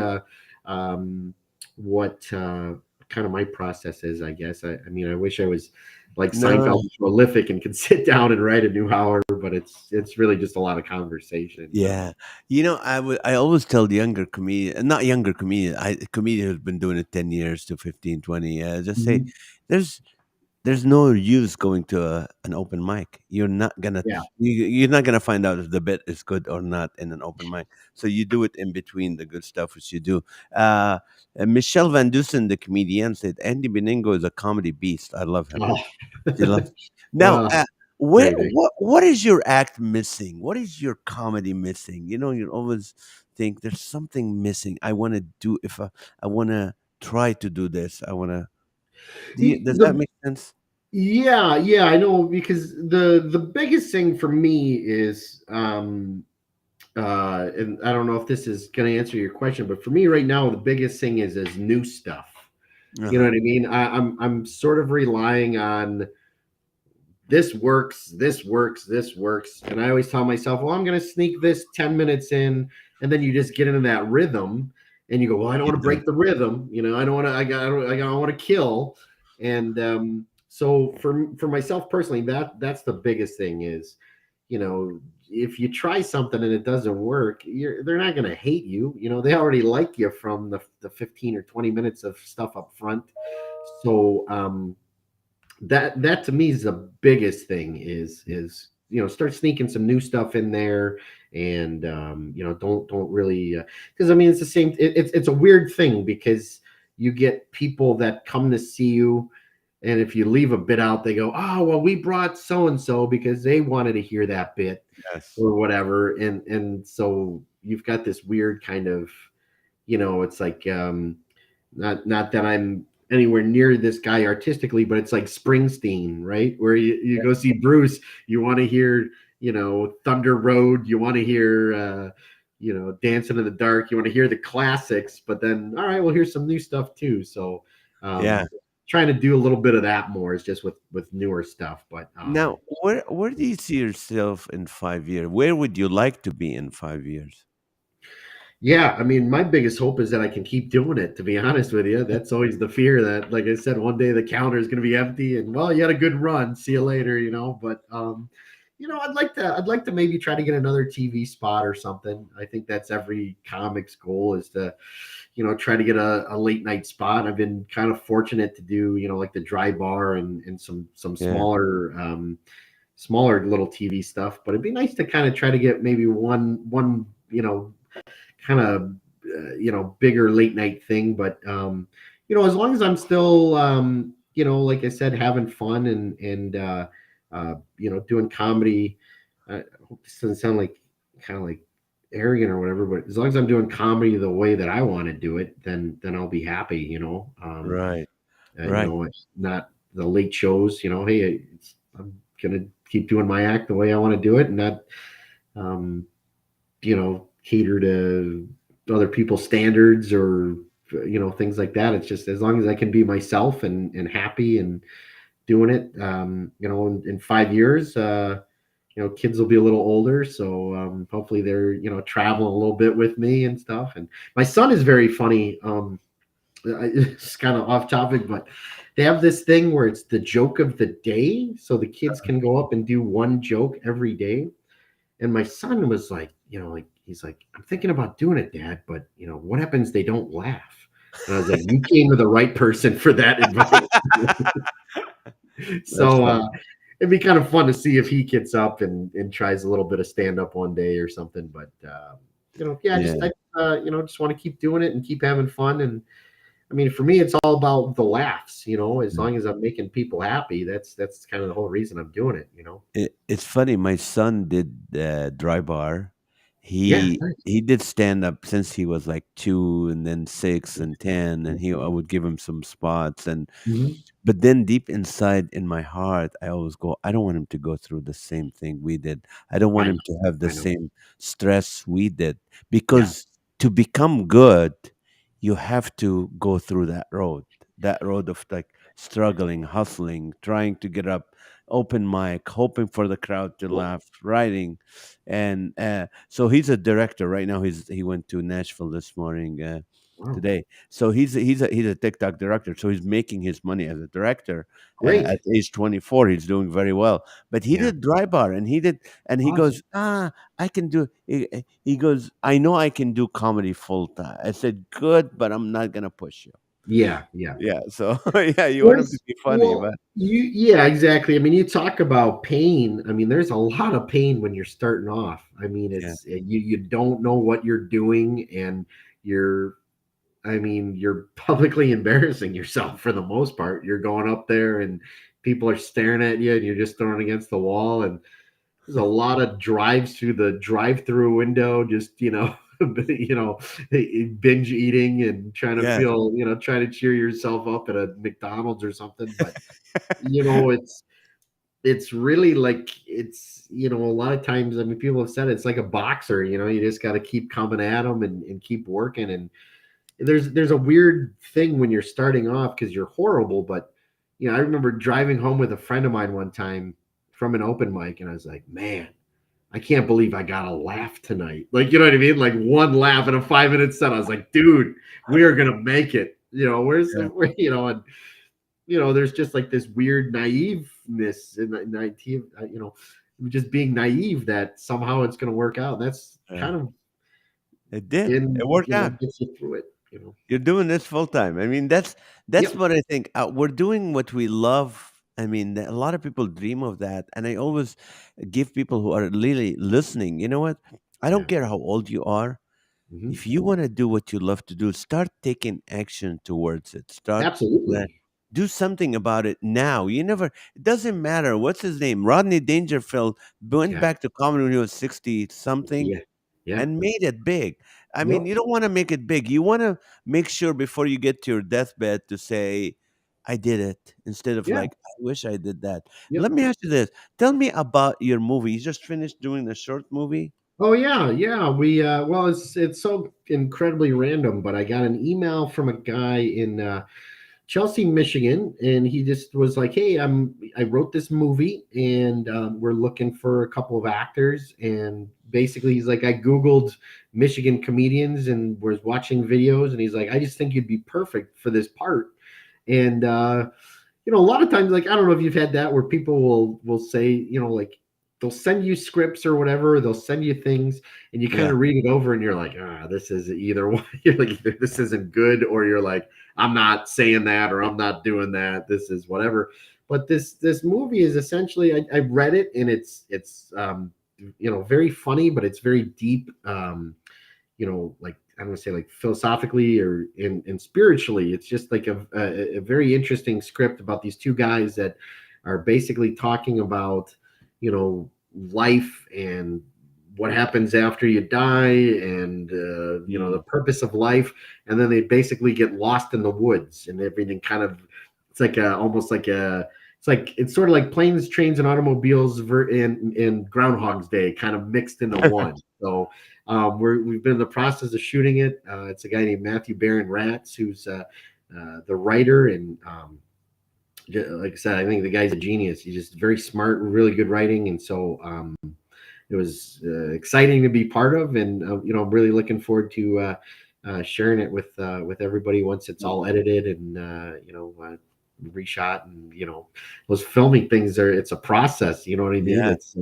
what kind of my process is, I guess. I mean, I wish I was like No. Seinfeld, prolific, and could sit down and write a new hour, but it's really just a lot of conversation. Yeah. I always tell the younger comedian, not younger comedian, comedian who's been doing it 10 years to 15, 20. Just say Mhm. there's there's no use going to an open mic. Yeah. You're not gonna find out if the bit is good or not in an open mic. So you do it in between the good stuff which you do. Michelle Van Dusen, the comedian, said Andy Beningo is a comedy beast. I love him. Oh. She loves. Now, Well, where great. what is your act missing? What is your comedy missing? You always think there's something missing. I want to do if I want to try to do this. I want to. Does that The make sense? Yeah, I know, because the biggest thing for me is and I don't know if this is going to answer your question, but for me right now the biggest thing is new stuff. You know Uh-huh. what I mean? I'm sort of relying on this works, this works, this works. And I always tell myself, well, I'm going to sneak this 10 minutes in. And then you just get into that rhythm and you go, well, I don't want to Yeah. break the rhythm. I don't want to, I don't want to kill. And so for myself personally, that's the biggest thing is, if you try something and it doesn't work, they're not going to hate you. They already like you from the 15 or 20 minutes of stuff up front. So, that to me is the biggest thing is start sneaking some new stuff in there, and don't really, because I mean it's the same, it's a weird thing because you get people that come to see you, and if you leave a bit out they go, oh well, we brought so and so because they wanted to hear that bit Yes. or whatever, and so you've got this weird kind of, it's like, not that I'm anywhere near this guy artistically, but it's like Springsteen, right? Where you go see Bruce, you want to hear, Thunder Road, you want to hear, Dancing in the Dark, you want to hear the classics, but then, all right, well, here's some new stuff too. So, Yeah. trying to do a little bit of that more is just with newer stuff. But Now, where do you see yourself in 5 years? Where would you like to be in 5 years? yeah, I mean, my biggest hope is that I can keep doing it, to be honest with you. That's always the fear that, like I said, one day the calendar is going to be empty and, well, you had a good run. See you later, But, I'd like to maybe try to get another TV spot or something. I think that's every comic's goal is to, try to get a late night spot. I've been kind of fortunate to do, like the Dry Bar and some Yeah. smaller little TV stuff, but it'd be nice to kind of try to get maybe one, kind of bigger late night thing. But as long as I'm still like I said, having fun and doing comedy. I hope this doesn't sound like kind of like arrogant or whatever, but as long as I'm doing comedy the way that I want to do it, then I'll be happy. Right. Right. It's not the late shows. Hey, I'm gonna keep doing my act the way I want to do it, and not um, cater to other people's standards or things like that. It's just as long as I can be myself and happy and doing it. In 5 years, kids will be a little older, so hopefully they're traveling a little bit with me and stuff. And my son is very funny. It's kind of off topic, but they have this thing where it's the joke of the day, so the kids can go up and do one joke every day. And my son was like, he's like, I'm thinking about doing it, Dad, but what happens? They don't laugh. And I was like, you came to the right person for that advice. That's So funny. it'd be kind of fun to see if he gets up and tries a little bit of stand up one day or something. But yeah, Yeah. just want to keep doing it and keep having fun. And I mean, for me, it's all about the laughs. As long as I'm making people happy, that's kind of the whole reason I'm doing it. It's funny. My son did dry bar. Yeah. He did stand up since he was like 2, and then 6 and 10, and I would give him some spots. And Mhm. but then deep inside in my heart, I always go, I don't want him to go through the same thing we did. I don't I want know. him to have the I know. same stress we did, Yeah. because to become good, you have to go through that road of like struggling, hustling, trying to get up, open mic, hoping for the crowd to Well, laugh, writing. And so he's a director right now. He went to Nashville this morning. wow. Today. So he's a TikTok director. So he's making his money as a director. At Great. age 24, he's doing very well. But he Yeah. did dry bar, and he Awesome. goes, I can do. He goes, I know I can do comedy full time. I said, good, but I'm not gonna push you. Yeah. Yeah. Yeah. So yeah, you want him to There's be funny, well, but yeah, exactly. I mean, you talk about pain. I mean, there's a lot of pain when you're starting off. I mean, yeah, you don't know what you're doing, and you're you're publicly embarrassing yourself for the most part. You're going up there and people are staring at you and you're just thrown against the wall. And there's a lot of drives through the drive-through window, just binge eating and trying to yes, feel, trying to cheer yourself up at a McDonald's or something. But it's really like a lot of times. I mean, people have said it's like a boxer. You just got to keep coming at them and keep working. And there's a weird thing when you're starting off because you're horrible. But I remember driving home with a friend of mine one time from an open mic, and I was like, man, I can't believe I got a laugh tonight. Like, you know what I mean? Like one laugh in a 5 minute set. I was like, dude, we are gonna make it. Where's yeah, and there's just like this weird naiveness in naive, just being naive that somehow it's gonna work out. That's yeah. kind of It did. It worked out. gets you through it. You're doing this full time. I mean, that's Yep. what I think. We're doing what we love. I mean, a lot of people dream of that, and I always give people who are really listening. You know what? I don't Yeah. care how old you are. Hmm. If you want to do what you love to do, start taking action towards it. Uh, Absolutely. do something about it now. You never. It doesn't matter. What's his name? Rodney Dangerfield went Yeah. back to comedy when he was 60 something Yeah. Yeah. and made it big. I mean, Yep. you don't want to make it big. You want to make sure before you get to your deathbed to say, I did it, instead of Yeah. like, I wish I did that. Yep. Let me ask you this. Tell me about your movie. You just finished doing the short movie? Oh yeah, yeah. We well, it's so incredibly random, but I got an email from a guy in Chelsea, Michigan, and he just was like, "Hey, I wrote this movie, and we're looking for a couple of actors." And basically, he's like, "I googled Michigan comedians and was watching videos, and he's like, I just think you'd be perfect for this part." And a lot of times, like I don't know if you've had that where people will say, like they'll send you scripts or whatever, they'll send you things, and you kind Yeah. of read it over, and you're like, this is either one. You're like, either this isn't good, or you're like, I'm not saying that, or I'm not doing that. This is whatever. But this movie is essentially, I read it, and it's very funny, but it's very deep. Like I'm gonna say like philosophically or in spiritually. It's just like a very interesting script about these two guys that are basically talking about, life and what happens after you die, and the Mm. purpose of life. And then they basically get lost in the woods, and everything kind of, it's like almost like it's sort of like planes, trains, and automobiles in Groundhog's Day kind of mixed into one. So we've been in the process of shooting it. It's a guy named Matthew Baron Ratz who's the writer, and like I said, I think the guy's a genius. He's just very smart, really good writing, and so it was exciting to be part of. And I'm really looking forward to sharing it with everybody once it's all edited and reshot. And those filming things it's a process. You know what I mean? Yeah. It's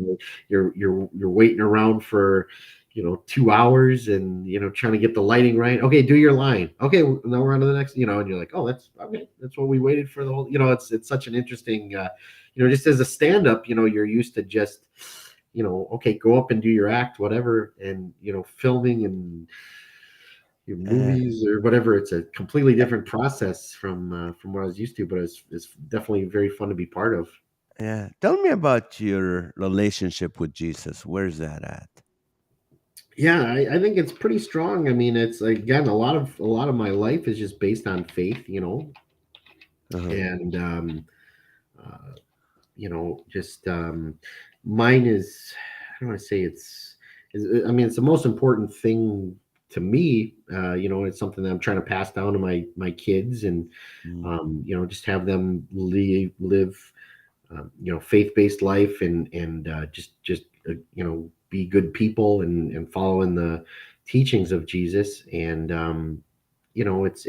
you're waiting around for 2 hours, and trying to get the lighting right. Okay, do your line. Okay, now we're on to the next. And you're like, oh, that's okay. That's what we waited for the whole. It's such an interesting. Just as a stand up, you're used to just, okay, go up and do your act, whatever, and filming and your Uh, movies or whatever. It's a completely different process from what I was used to, but it's definitely very fun to be part of. yeah. Tell me about your relationship with Jesus. Where's that at? Yeah, I think it's pretty strong. I mean, it's like, again, a lot of my life is just based on faith, Uh-huh. and uh, just mine is, I don't want to say I mean, it's the most important thing to me. It's something that I'm trying to pass down to my kids, and Mm. just have them live faith-based life, and just be good people, and follow in the teachings of Jesus. And it's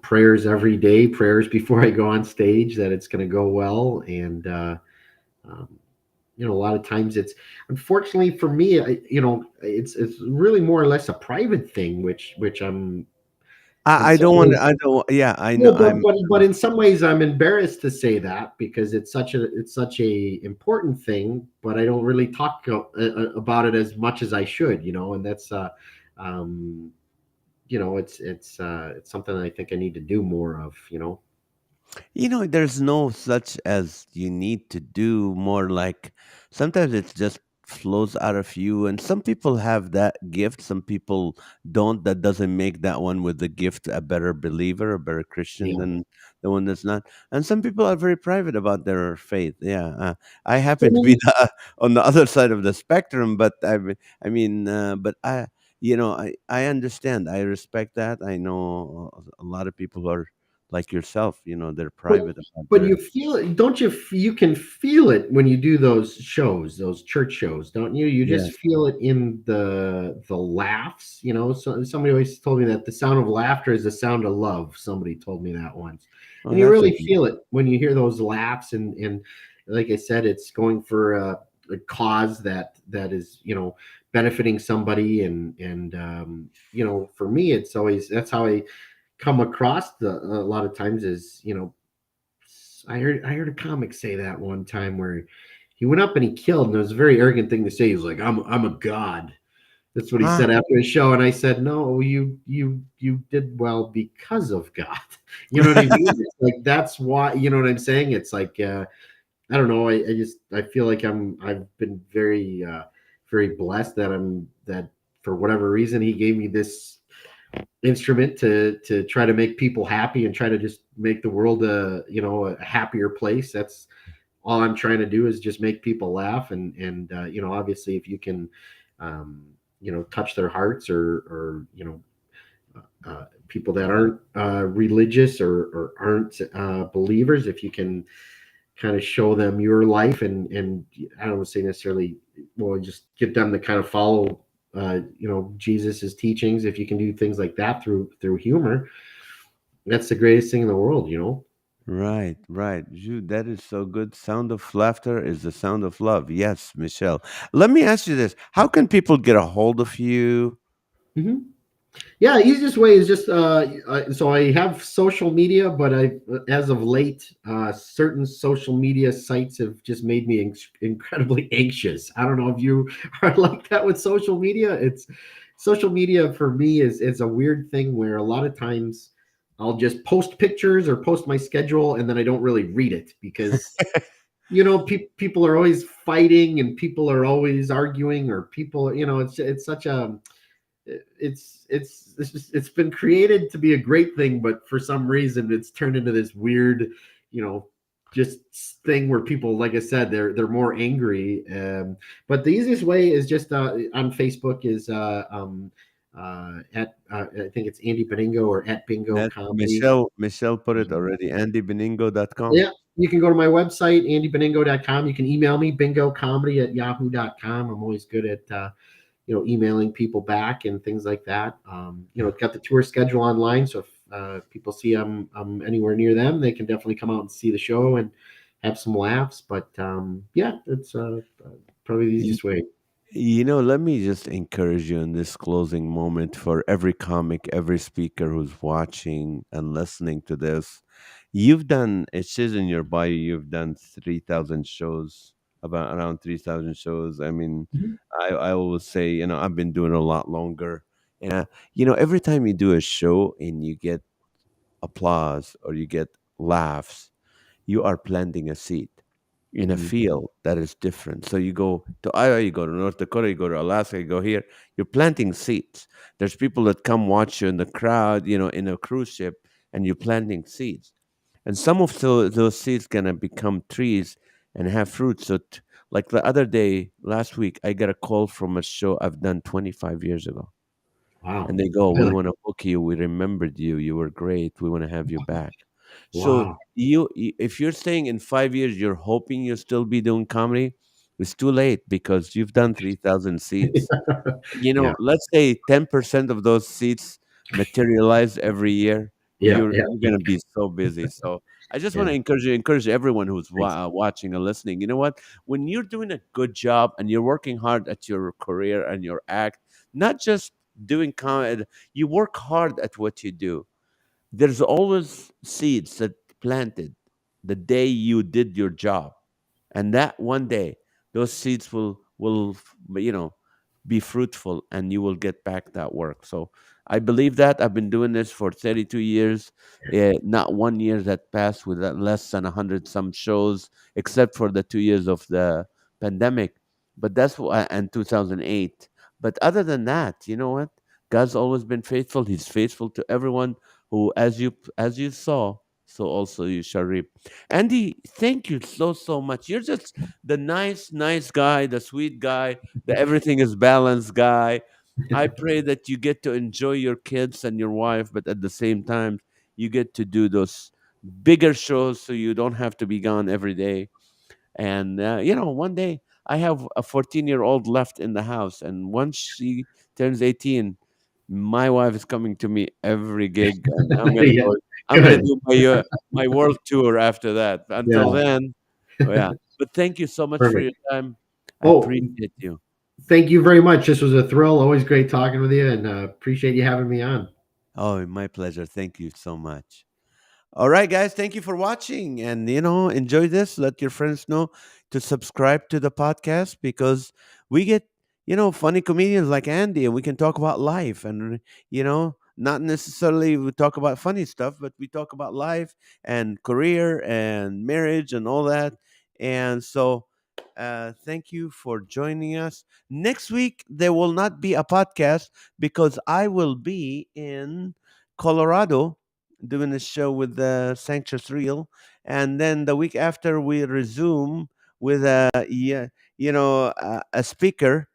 prayers every day, prayers before I go on stage, that it's going to go well. And um, a lot of times, it's, unfortunately for me, it's really more or less a private thing, which I'm in I some don't want. ways. I don't. Yeah, I know. No, but in some ways, I'm embarrassed to say that, because it's such a important thing, but I don't really talk about it as much as I should, and that's um, it's something I think I need to do more of. There's no such as you need to do more, like sometimes it just flows out of you. And some people have that gift, some people don't. That doesn't make that one with the gift a better believer, a better Christian Yeah. than the one that's not. And some people are very private about their faith. Yeah. I I happen to be mean, on the other side of the spectrum, but but I understand. I respect that. I know a lot of people are like yourself, they're But private about but you their. feel it, don't you? You can feel it when you do those shows, those church shows, don't you? You Yeah. just feel it in the laughs. So somebody always told me that the sound of laughter is the sound of love. Somebody told me that once, Oh, and you that's a really good. feel it when you hear those laughs. And like I said, it's going for a cause that is benefiting somebody. And for me, it's always, that's how I come across a lot of times, is I heard a comic say that one time, where he went up and he killed, and it was a very arrogant thing to say. He was like, I'm a god. That's what he Ah, said after his show. And I said, no, you did well because of God. You know what I mean? It's like, that's why, you know what I'm saying? It's like, I don't know. I feel like I've been very blessed that for whatever reason, he gave me this instrument to try to make people happy, and try to just make the world a happier place. That's all I'm trying to do, is just make people laugh. And obviously, if you can touch their hearts, or people that aren't religious, or aren't believers, if you can kind of show them your life, and I don't say necessarily, well, just get them to kind of follow Jesus's teachings. If you can do things like that through humor, that's the greatest thing in the world. right, right. That is so good. Sound of laughter is the sound of love. Yes, Michelle. Let me ask you this: how can people get a hold of you? Mhm. Yeah, easiest way is just so I have social media, but as of late, certain social media sites have just made me incredibly anxious. I don't know if you are like that with social media. It's Social media for me is a weird thing, where a lot of times I'll just post pictures or post my schedule, and then I don't really read it, because people are always fighting, and people are always arguing, or people, it's such a it's been created to be a great thing, but for some reason it's turned into this weird, you know, just thing where people, like I said, they're more angry. But the easiest way is just on Facebook, is at I think it's Andy Beningo, or at Bingo That Comedy. Michelle put it already. AndyBeningo.com. Yeah, you can go to my website, andybeningo.com. You can email me, bingocomedy@yahoo.com. I'm always good at emailing people back and things like that. It's got the tour schedule online, so if people see I'm anywhere near them, they can definitely come out and see the show and have some laughs. But yeah, it's probably the easiest way. Let me just encourage you in this closing moment for every comic, every speaker who's watching and listening to this. You've done, it says in your bio, you've done 3,000 shows, about around 3,000 shows. I mean, Mhm. I always say, I've been doing a lot longer. And, every time you do a show and you get applause or you get laughs, you are planting a seed in a Mhm. field that is different. So you go to Iowa, you go to North Dakota, you go to Alaska, you go here, you're planting seeds. There's people that come watch you in the crowd, in a cruise ship, and you're planting seeds. And some of those seeds gonna become trees and have fruit. So, like the other day, last week, I got a call from a show I've done 25 years ago. Wow. And they go, "We Really? want to book you. We remembered you. You were great. We want to have you back." So Wow. if you're saying in 5 years you're hoping you'll still be doing comedy, it's too late because you've done 3,000 seats. Yeah. Let's say 10% of those seats materialize every year. Yeah. You're Yeah. you're gonna be so busy. So I just want Yeah. to encourage everyone who's Thanks. watching and listening. You know what? When you're doing a good job and you're working hard at your career and your act, not just doing comedy, you work hard at what you do. There's always seeds that planted the day you did your job, and that one day those seeds will be fruitful and you will get back that work. So I believe that I've been doing this for 32 years. Not 1 year that passed with less than 100 some shows, except for the 2 years of the pandemic. But that's why, and 2008. But other than that, you know what, God's always been faithful. He's faithful to everyone who, as you saw, so also you shall reap. Andy, thank you so much. You're just the nice guy, the sweet guy, the everything is balanced guy. I pray that you get to enjoy your kids and your wife, but at the same time, you get to do those bigger shows so you don't have to be gone every day. And one day I have a 14-year-old left in the house, and once she turns 18, my wife is coming to me every gig, and I'm gonna Yeah. go. I'm gonna Good. do my world tour after that. Until Yeah. then, oh yeah. But thank you so much for Perfect. your time. I Oh, appreciate you. thank you very much. This was a thrill. Always great talking with you, and appreciate you having me on. Oh, my pleasure. Thank you so much. All right, guys, thank you for watching. And, enjoy this. Let your friends know to subscribe to the podcast because we get, funny comedians like Andy and we can talk about life and, not necessarily we talk about funny stuff, but we talk about life and career and marriage and all that. And so, thank you for joining us. Next week, there will not be a podcast because I will be in Colorado doing a show with the Sanctus Real, and then the week after we resume with a speaker.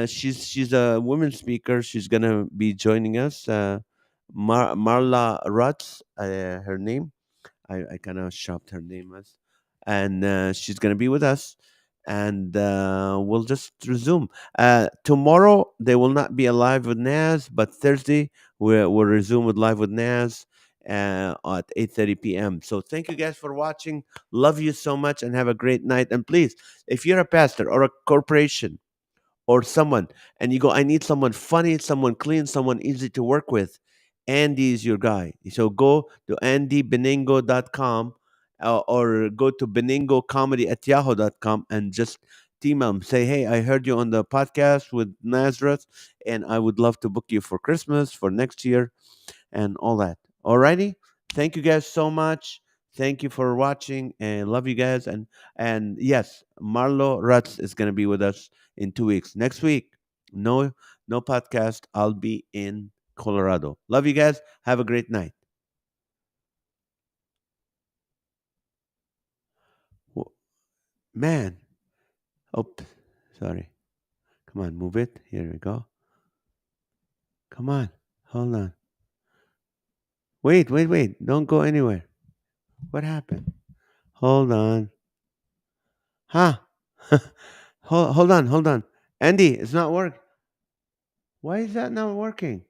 She's a women speaker. She's gonna be joining us. Marla Rutz, her name. I kind of shopped her name as, and she's gonna be with us, and we'll just resume. Tomorrow they will not be alive with Naz, but Thursday we'll resume with live with Naz at 8:30 p.m. So thank you guys for watching. Love you so much, and have a great night. And please, if you're a pastor or a corporation or someone, and you go, I need someone funny, someone clean, someone easy to work with, Andy is your guy. So go to andybeningo.com or go to beningocomedy@yahoo.com and just email him. Say, hey, I heard you on the podcast with Nazareth, and I would love to book you for Christmas, for next year, and all that. Alrighty. Thank you guys so much. Thank you for watching and love you guys. And yes, Marlo Rutz is gonna be with us in 2 weeks. Next week, no podcast. I'll be in Colorado. Love you guys. Have a great night. Wh- Man. Oops. Sorry. Come on, move it. Here we go. Come on. Hold on. Wait. Don't go anywhere. What happened? Hold on. Huh? Hold on. Andy, it's not work. Why is that not working?